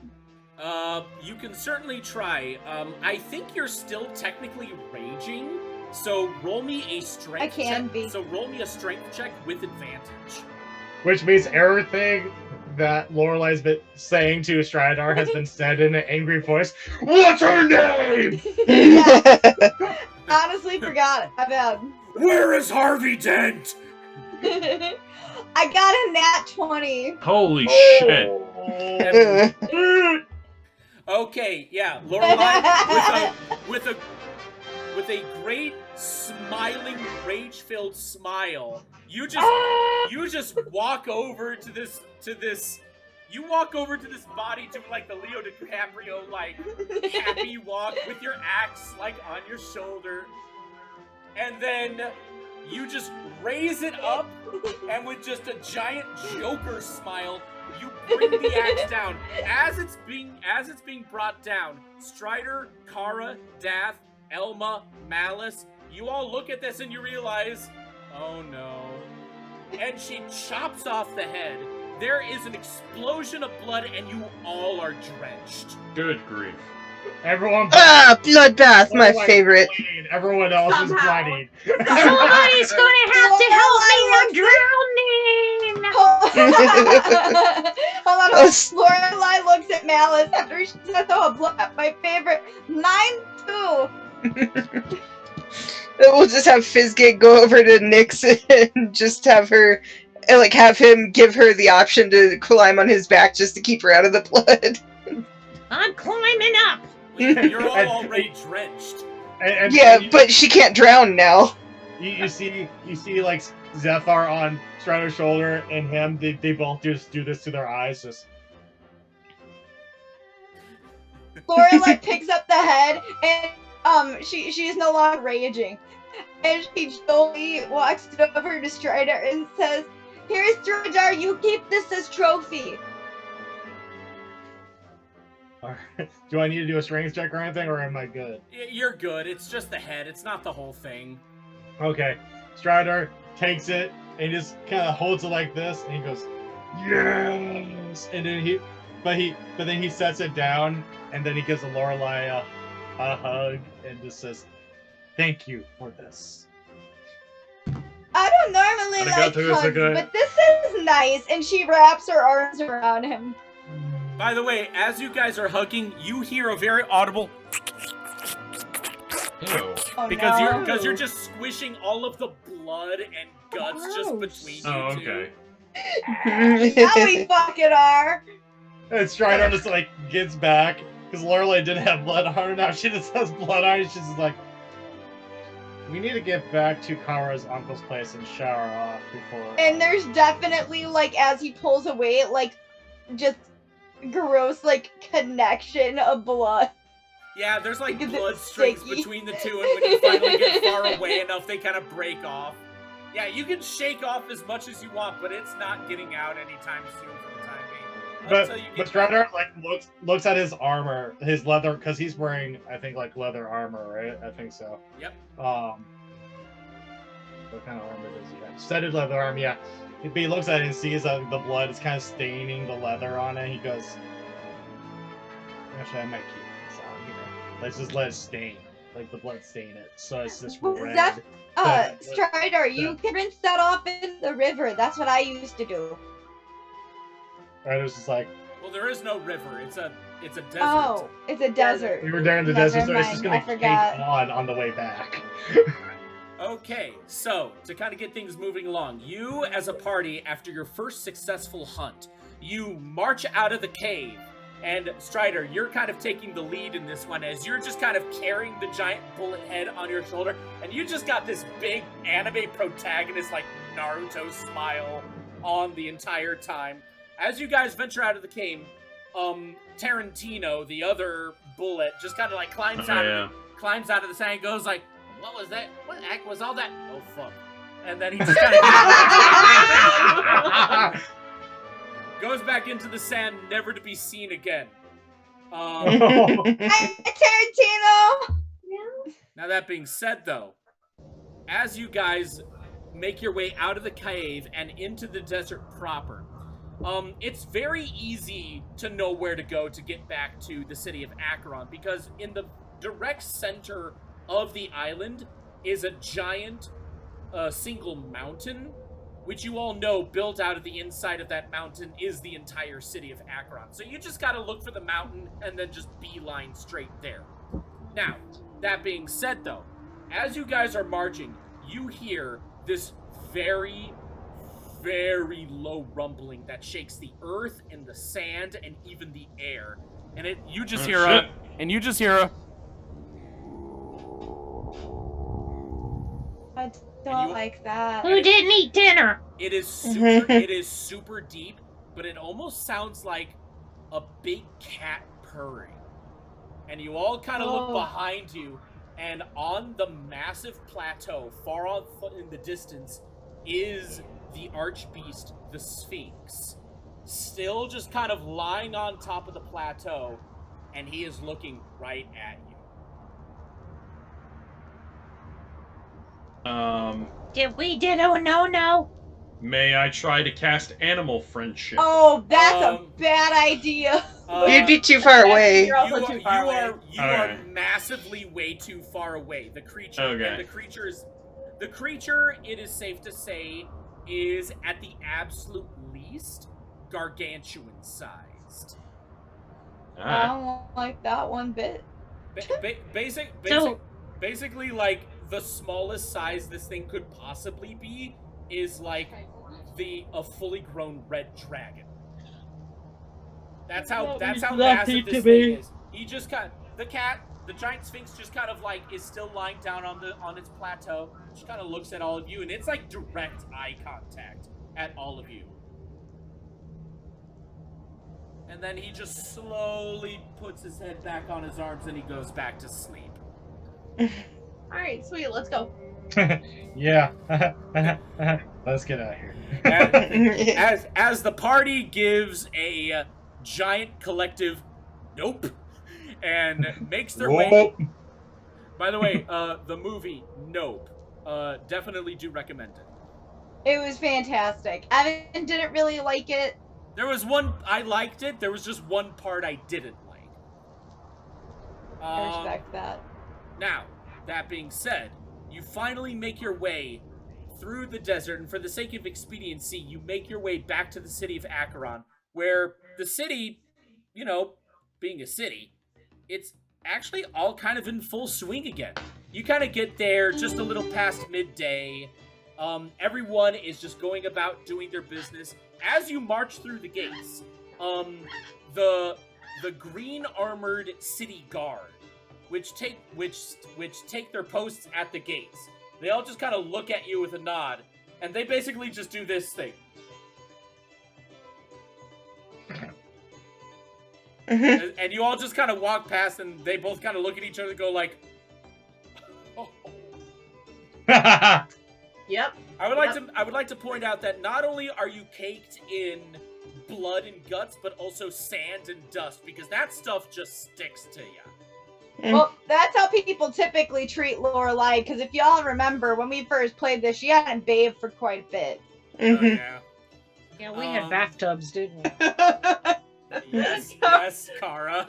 You can certainly try. I think you're still technically raging, so roll me a strength
I can
check.
be.
So roll me a strength check with advantage.
Which means everything that Lorelai's been saying to Stridar has been said in an angry voice. What's her name?
Honestly, forgot it. My bad.
Where is Harvey Dent?
I got a nat 20.
Holy shit.
Okay, yeah, Lorelai with a great smiling, rage-filled smile. You just walk over to this you walk over to this body to like the Leo DiCaprio like happy walk with your axe like on your shoulder. And then you just raise it up and with just a giant Joker smile, you bring the axe down. As it's being brought down, Strider, Kara, Dath, Elma, Malice, you all look at this and you realize, oh no. And she chops off the head. There is an explosion of blood and you all are drenched.
Good grief.
Everyone.
Bloodbath, my favorite.
Bleeding. Everyone else is
Somehow.
bloodied.
Somebody's gonna have to help me. I'm drowning.
Hold on. Lorelai looks at Malice after she says, "Oh, blood." My favorite. Mine too.
We'll just have Fizzgig go over to Nyx and just have her, like, have him give her the option to climb on his back just to keep her out of the blood.
I'm climbing up.
You're all already drenched.
And
Yeah, but she can't drown now.
you see like Zephyr on Strider's shoulder and him. They both just do this to their eyes. Just
Lorelai picks up the head and she's no longer raging. And she slowly walks over to Strider and says, "Here, Strider, you keep this as trophy."
do I need to do a strength check or anything, or am I good?
You're good. It's just the head. It's not the whole thing.
Okay. Strider takes it and just kind of holds it like this, and he goes, "Yes!" And then then he sets it down, and then he gives Lorelai a hug and just says, "Thank you for this."
I don't normally like hugs, but this is nice. And she wraps her arms around him.
By the way, as you guys are hugging, you hear a very audible because you're just squishing all of the blood and guts just between you two.
Oh, okay.
Now we fucking are.
And Strider just like gets back because Lorelai didn't have blood on her. Now she just has blood on her. She's just like, "We need to get back to Kara's uncle's place and shower off before."
And there's definitely, like, as he pulls away, like, just gross, like, connection of blood.
Yeah, there's like
Because
blood
it's
strings
sticky.
between the two, and when you finally get far away enough, they kind of break off. Yeah, you can shake off as much as you want, but it's not getting out anytime soon for the time being. Until you
But
get
Strider like looks at his armor, his leather, because he's wearing, I think, like leather armor, right? I think so.
Yep.
What kind of armor does he have? Studded leather armor, yeah. But he looks at it and sees the blood is kind of staining the leather on it. He goes, "Actually, I might keep this on here. Let's just let it stain, like the blood stain it, so it's just red."
Strider, you can rinse that off in the river. That's what I used to do.
Strider's just like,
Well, there is no river. It's a desert.
Oh, it's a desert.
"We were there in the
Never
desert, so it's
mind,
just
I
gonna
forgot.
cake on the way back."
Okay, so to kind of get things moving along, you as a party, after your first successful hunt, you march out of the cave. And Strider, you're kind of taking the lead in this one as you're just kind of carrying the giant bullet head on your shoulder, and you just got this big anime protagonist like Naruto smile on the entire time. As you guys venture out of the cave, Tarantino, the other bullet, just kind of like climbs out of the sand and goes like, "What was that? What the heck was all that? Oh fuck." And then he just kind of goes back into the sand, never to be seen again.
Tarantino!
Now that being said though, as you guys make your way out of the cave and into the desert proper, it's very easy to know where to go to get back to the city of Acheron, because in the direct center of the island is a giant single mountain, which you all know built out of the inside of that mountain is the entire city of Acheron. So you just gotta look for the mountain and then just beeline straight there. Now, that being said though, as you guys are marching, you hear this very, very low rumbling that shakes the earth and the sand and even the air. And you just hear a
I don't like that.
Who didn't eat dinner?
It is super deep, but it almost sounds like a big cat purring. And you all kind of look behind you, and on the massive plateau, far off in the distance, is the Archbeast, the Sphinx. Still just kind of lying on top of the plateau, and he is looking right at you.
Did we did a no?
May I try to cast Animal Friendship?
Oh, that's a bad idea.
You'd be too far away.
You are massively way too far away. The creature, and the creature, it is safe to say, is at the absolute least gargantuan sized.
I don't like that one bit.
Basically, like
the smallest size this thing could possibly be is like a fully grown red dragon. That's how massive this thing is. He just the giant sphinx just kind of like is still lying down on its plateau. Just kind of looks at all of you, and it's like direct eye contact at all of you. And then he just slowly puts his head back on his arms and he goes back to sleep.
Alright, sweet, let's go.
Yeah. Let's get out of here.
As the party gives a giant collective nope and makes their way. By the way, the movie Nope. Definitely do recommend it.
It was fantastic. Evan didn't really like it.
There was one I liked it. There was just one part I didn't like.
I respect that.
Now, that being said, you finally make your way through the desert, and for the sake of expediency, you make your way back to the city of Acheron, where the city, you know, being a city, it's actually all kind of in full swing again. You kind of get there just a little past midday. Everyone is just going about doing their business. As you march through the gates, the green armored city guard, which take their posts at the gates, they all just kind of look at you with a nod, and they basically just do this thing. And you all just kind of walk past, and they both kind of look at each other and go like, oh.
Yep.
I would like to point out that not only are you caked in blood and guts, but also sand and dust, because that stuff just sticks to you.
Well, that's how people typically treat Lorelai, because if y'all remember, when we first played this, she hadn't bathed for quite a bit.
Oh, yeah.
Yeah, we had bathtubs, didn't we?
Yes, yes, Kara.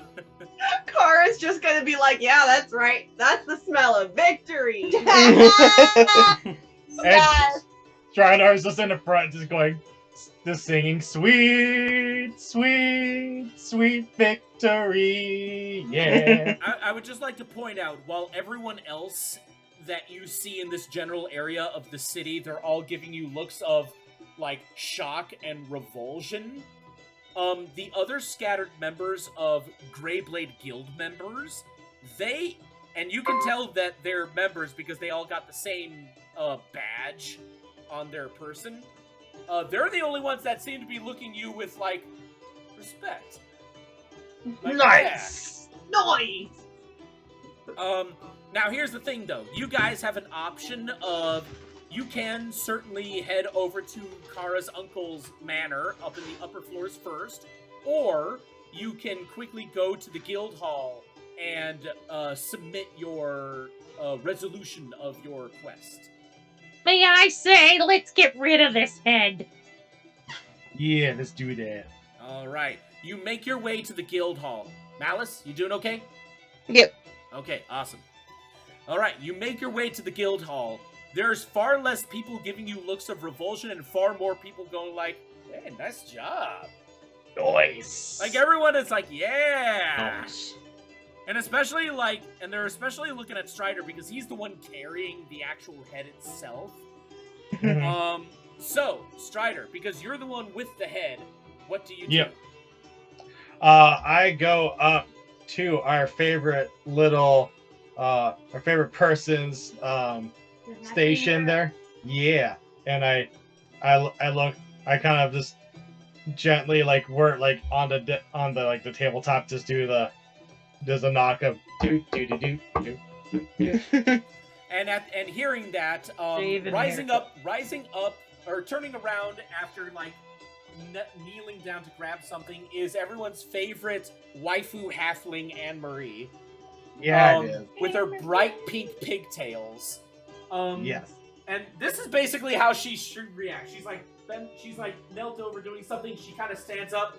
Kara's just gonna be like, yeah, that's right. That's the smell of victory.
Yes.
Strider's just in the front, just singing, sweet, sweet, sweet victory. Yeah.
I would just like to point out, while everyone else that you see in this general area of the city, they're all giving you looks of, like, shock and revulsion. The other scattered members of Greyblade Guild members, and you can tell that they're members because they all got the same badge on their person. They're the only ones that seem to be looking you with, like, respect. Like,
Nice! Nice!
Now here's the thing, though. You guys have an option of... You can certainly head over to Kara's uncle's manor up in the upper floors first, or you can quickly go to the guild hall and submit your resolution of your quest.
May I say, let's get rid of this head.
Yeah, let's do that.
All right. You make your way to the guild hall. Malice, you doing okay?
Yep.
Okay, awesome. All right, you make your way to the guild hall. There's far less people giving you looks of revulsion and far more people going like, hey, nice job.
Nice.
Like, everyone is like, yeah. Nice. And especially, like, and they're especially looking at Strider because he's the one carrying the actual head itself. So, Strider, because you're the one with the head, what do you do?
Yep. I go up to our favorite little, our favorite person's, station there. Yeah. And I kind of just gently, like, work, like, on the like the tabletop, just does a knock of do.
And hearing that, rising up, or turning around after, like, kneeling down to grab something is everyone's favorite waifu halfling, Anne-Marie.
Yeah, it is.
With her bright pink pigtails.
Yes.
And this is basically how she should react. She's like knelt over doing something. She kind of stands up.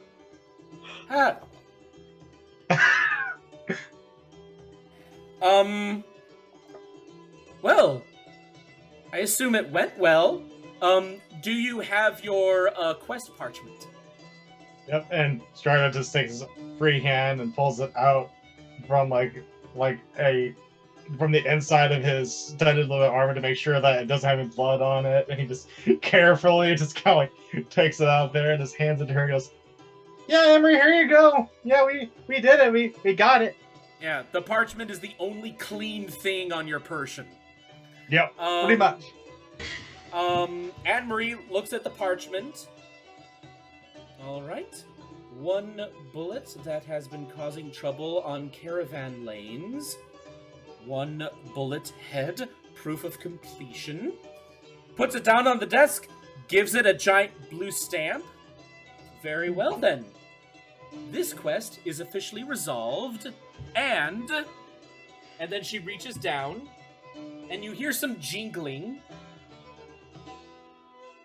Well, I assume it went well. Do you have your quest parchment?
Yep, and Strider just takes his free hand and pulls it out from like a from the inside of his studded leather armor to make sure that it doesn't have any blood on it, and he just carefully just kind of like takes it out there and just hands it to her and goes, "Yeah, Emery, here you go. Yeah, we did it. We got it."
Yeah, the parchment is the only clean thing on your person.
Yep, pretty much.
Anne-Marie looks at the parchment. All right. 1 bullet that has been causing trouble on caravan lanes. 1 bullet head, proof of completion. Puts it down on the desk, gives it a giant blue stamp. Very well then. This quest is officially resolved, and then she reaches down, and you hear some jingling.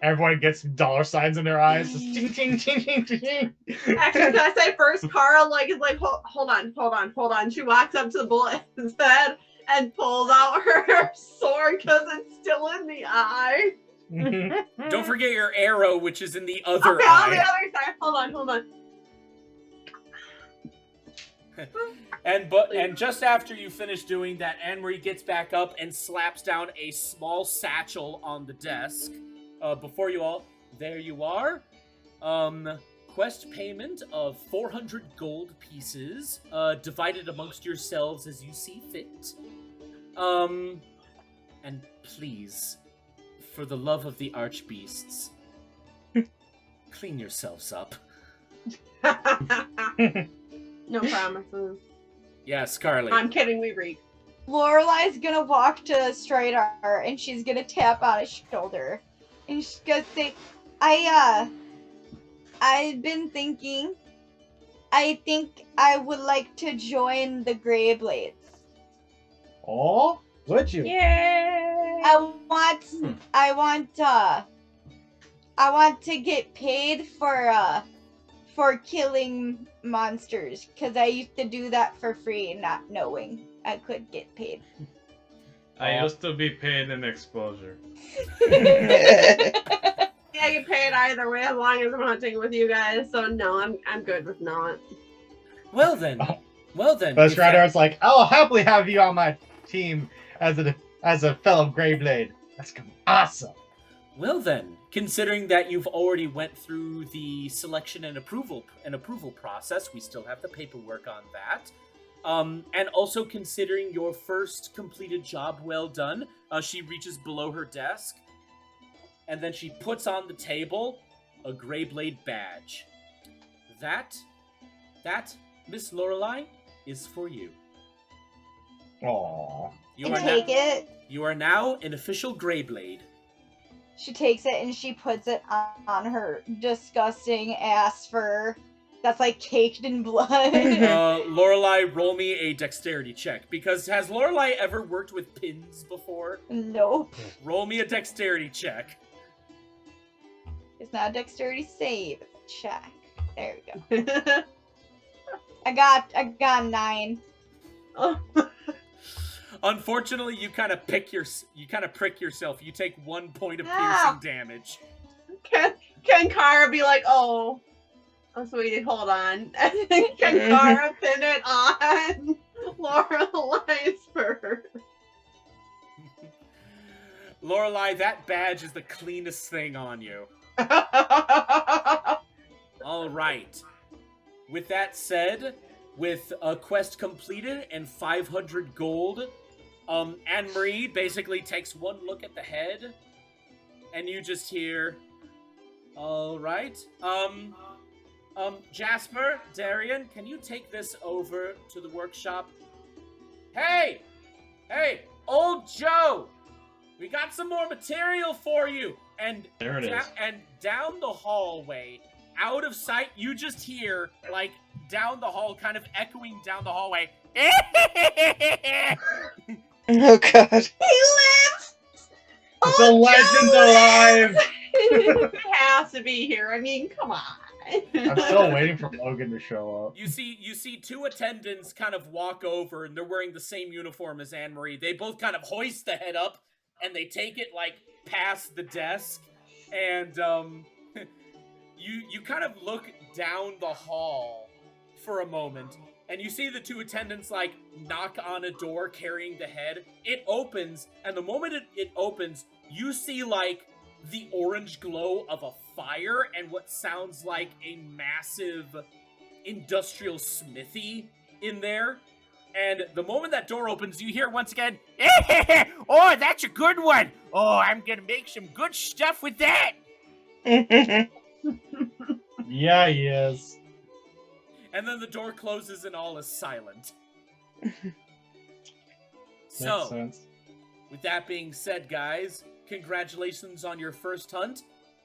Everyone gets dollar signs in their eyes. Just ting, ting, ting, ting, ting.
Actually, can I say first, Kara is like, hold on. She walks up to the bullet's head and pulls out her sword because it's still in the eye.
Don't forget your arrow, which is in the other
Okay,
eye.
on the other side. Hold on.
And just after you finish doing that, Anne-Marie gets back up and slaps down a small satchel on the desk. Before you all, there you are. Quest payment of 400 gold pieces, divided amongst yourselves as you see fit. And please, for the love of the archbeasts, clean yourselves up.
No promises.
Yeah, Scarlet.
I'm kidding, we read.
Lorelai's gonna walk to Stradar and she's gonna tap on his shoulder. And she's gonna say, I've been thinking, I think I would like to join the Greyblades.
Oh, would you?
Yay!
I want to get paid for killing monsters, because I used to do that for free, not knowing I could get paid.
I used to be paid in exposure.
Yeah, I get paid either way as long as I'm hunting with you guys. So no, I'm good with not.
Well then.
But Stradar's like, I'll happily have you on my team as a fellow Greyblade. That's gonna be awesome.
Well then, considering that you've already went through the selection and approval process, we still have the paperwork on that. And also considering your first completed job well done, she reaches below her desk, and then she puts on the table a Greyblade badge. That, Miss Lorelei, is for you.
Aww.
You
And
are
take it.
You are now an official Greyblade.
She takes it and she puts it on her disgusting ass fur that's like caked in blood.
Lorelei, roll me a dexterity check, because has Lorelei ever worked with pins before?
Nope.
Roll me a dexterity check.
It's not a dexterity save, it's a check. There we go. I got 9.
Unfortunately, you kind of prick yourself. You take 1 point of piercing
Ah.
damage.
Can Kara be like, oh, sweetie, hold on. Can Kara pin it on Lorelei's fur?
Lorelei, that badge is the cleanest thing on you. All right. With that said, with a quest completed and 500 gold, Anne-Marie basically takes one look at the head, and you just hear, all right. Jasper, Darian, can you take this over to the workshop? Hey, old Joe, we got some more material for you. And
There it is.
And down the hallway, out of sight, you just hear, like, down the hall, kind of echoing down the hallway.
Oh god.
He lives!
The legend's alive!
He has to be here. I mean, come on.
I'm still waiting for Logan to show up.
You see 2 attendants kind of walk over, and they're wearing the same uniform as Anne-Marie. They both kind of hoist the head up, and they take it, like, past the desk, and, you kind of look down the hall
for a moment, and you see the two attendants like knock on a door carrying the head. It opens, and the moment it opens, you see like the orange glow of a fire and what sounds like a massive industrial smithy in there. And the moment that door opens, you hear once again, "Oh, that's a good one. Oh, I'm gonna make some good stuff with that."
Yeah, he is.
And then the door closes and all is silent.
Makes
So,
sense.
with that being said, guys, congratulations on your first hunt.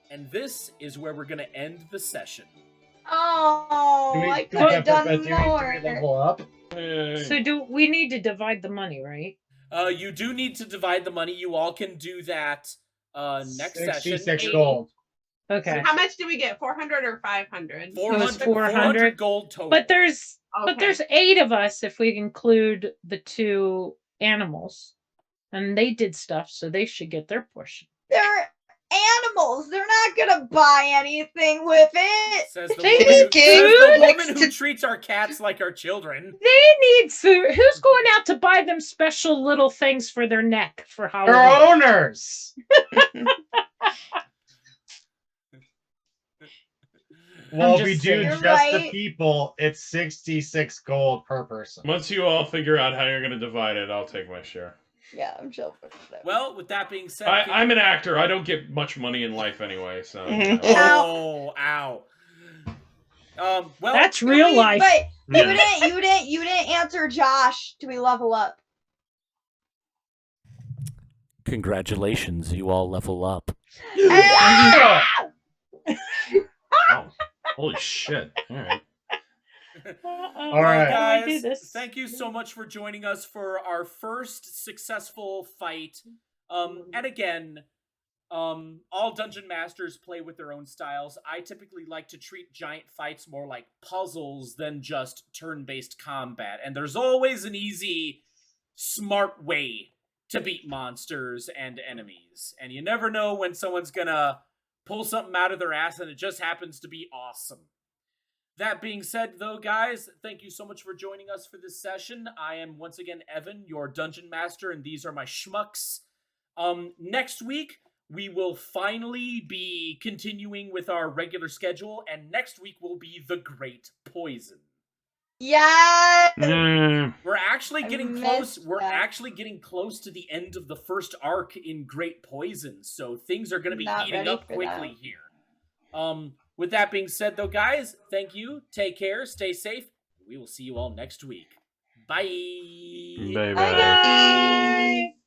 And this is where we're gonna end the session.
Oh,
Do we-
I
do
could
we
have
have to-
done
do we
more.
level up?
So do we need to divide the money, right?
You do need to divide the money. You all can do that next session.
66 gold.
Okay.
How much do we get? 400 or 500?
400 gold total.
But there's
Okay.
8 of us if we include the 2 animals. And they did stuff, so they should get their portion.
They're animals. They're not gonna buy anything with it.
Says the
They
woman,
need
who, says the
food.
woman who treats our cats like our children.
They need food. Who's going out to buy them special little things for their neck for
Her
Halloween?
owners! Well, if we
just
do
saying.
just
You're
the
right.
people, it's 66 gold per person.
Once you all figure out how you're going to divide it, I'll take my share.
Yeah, I'm chill with that.
Well, with that being said,
I'm an actor. I don't get much money in life anyway, so.
Oh, ow. Well,
That's real life.
But
Yeah.
you didn't answer Josh. Do we level up?
Congratulations, you all level up.
Ah!
Wow. Holy shit. All right.
All right.
guys, thank you so much for joining us for our first successful fight. And again, all dungeon masters play with their own styles. I typically like to treat giant fights more like puzzles than just turn-based combat. And there's always an easy, smart way to beat monsters and enemies. And you never know when someone's gonna pull something out of their ass and it just happens to be awesome. That being said, though, guys, thank you so much for joining us for this session. I am, once again, Evan, your Dungeon Master, and these are my schmucks. Next week, we will finally be continuing with our regular schedule, and next week will be The Great Poison.
Yes.
We're actually getting close.
missed
We're
that.
actually getting close to the end of the first arc in Great Poison, so things are going to be
Not
heating
ready
up
for
quickly
that.
here. With that being said, though, guys, thank you. Take care. Stay safe. We will see you all next week. Bye.
Bye
Bye, guys.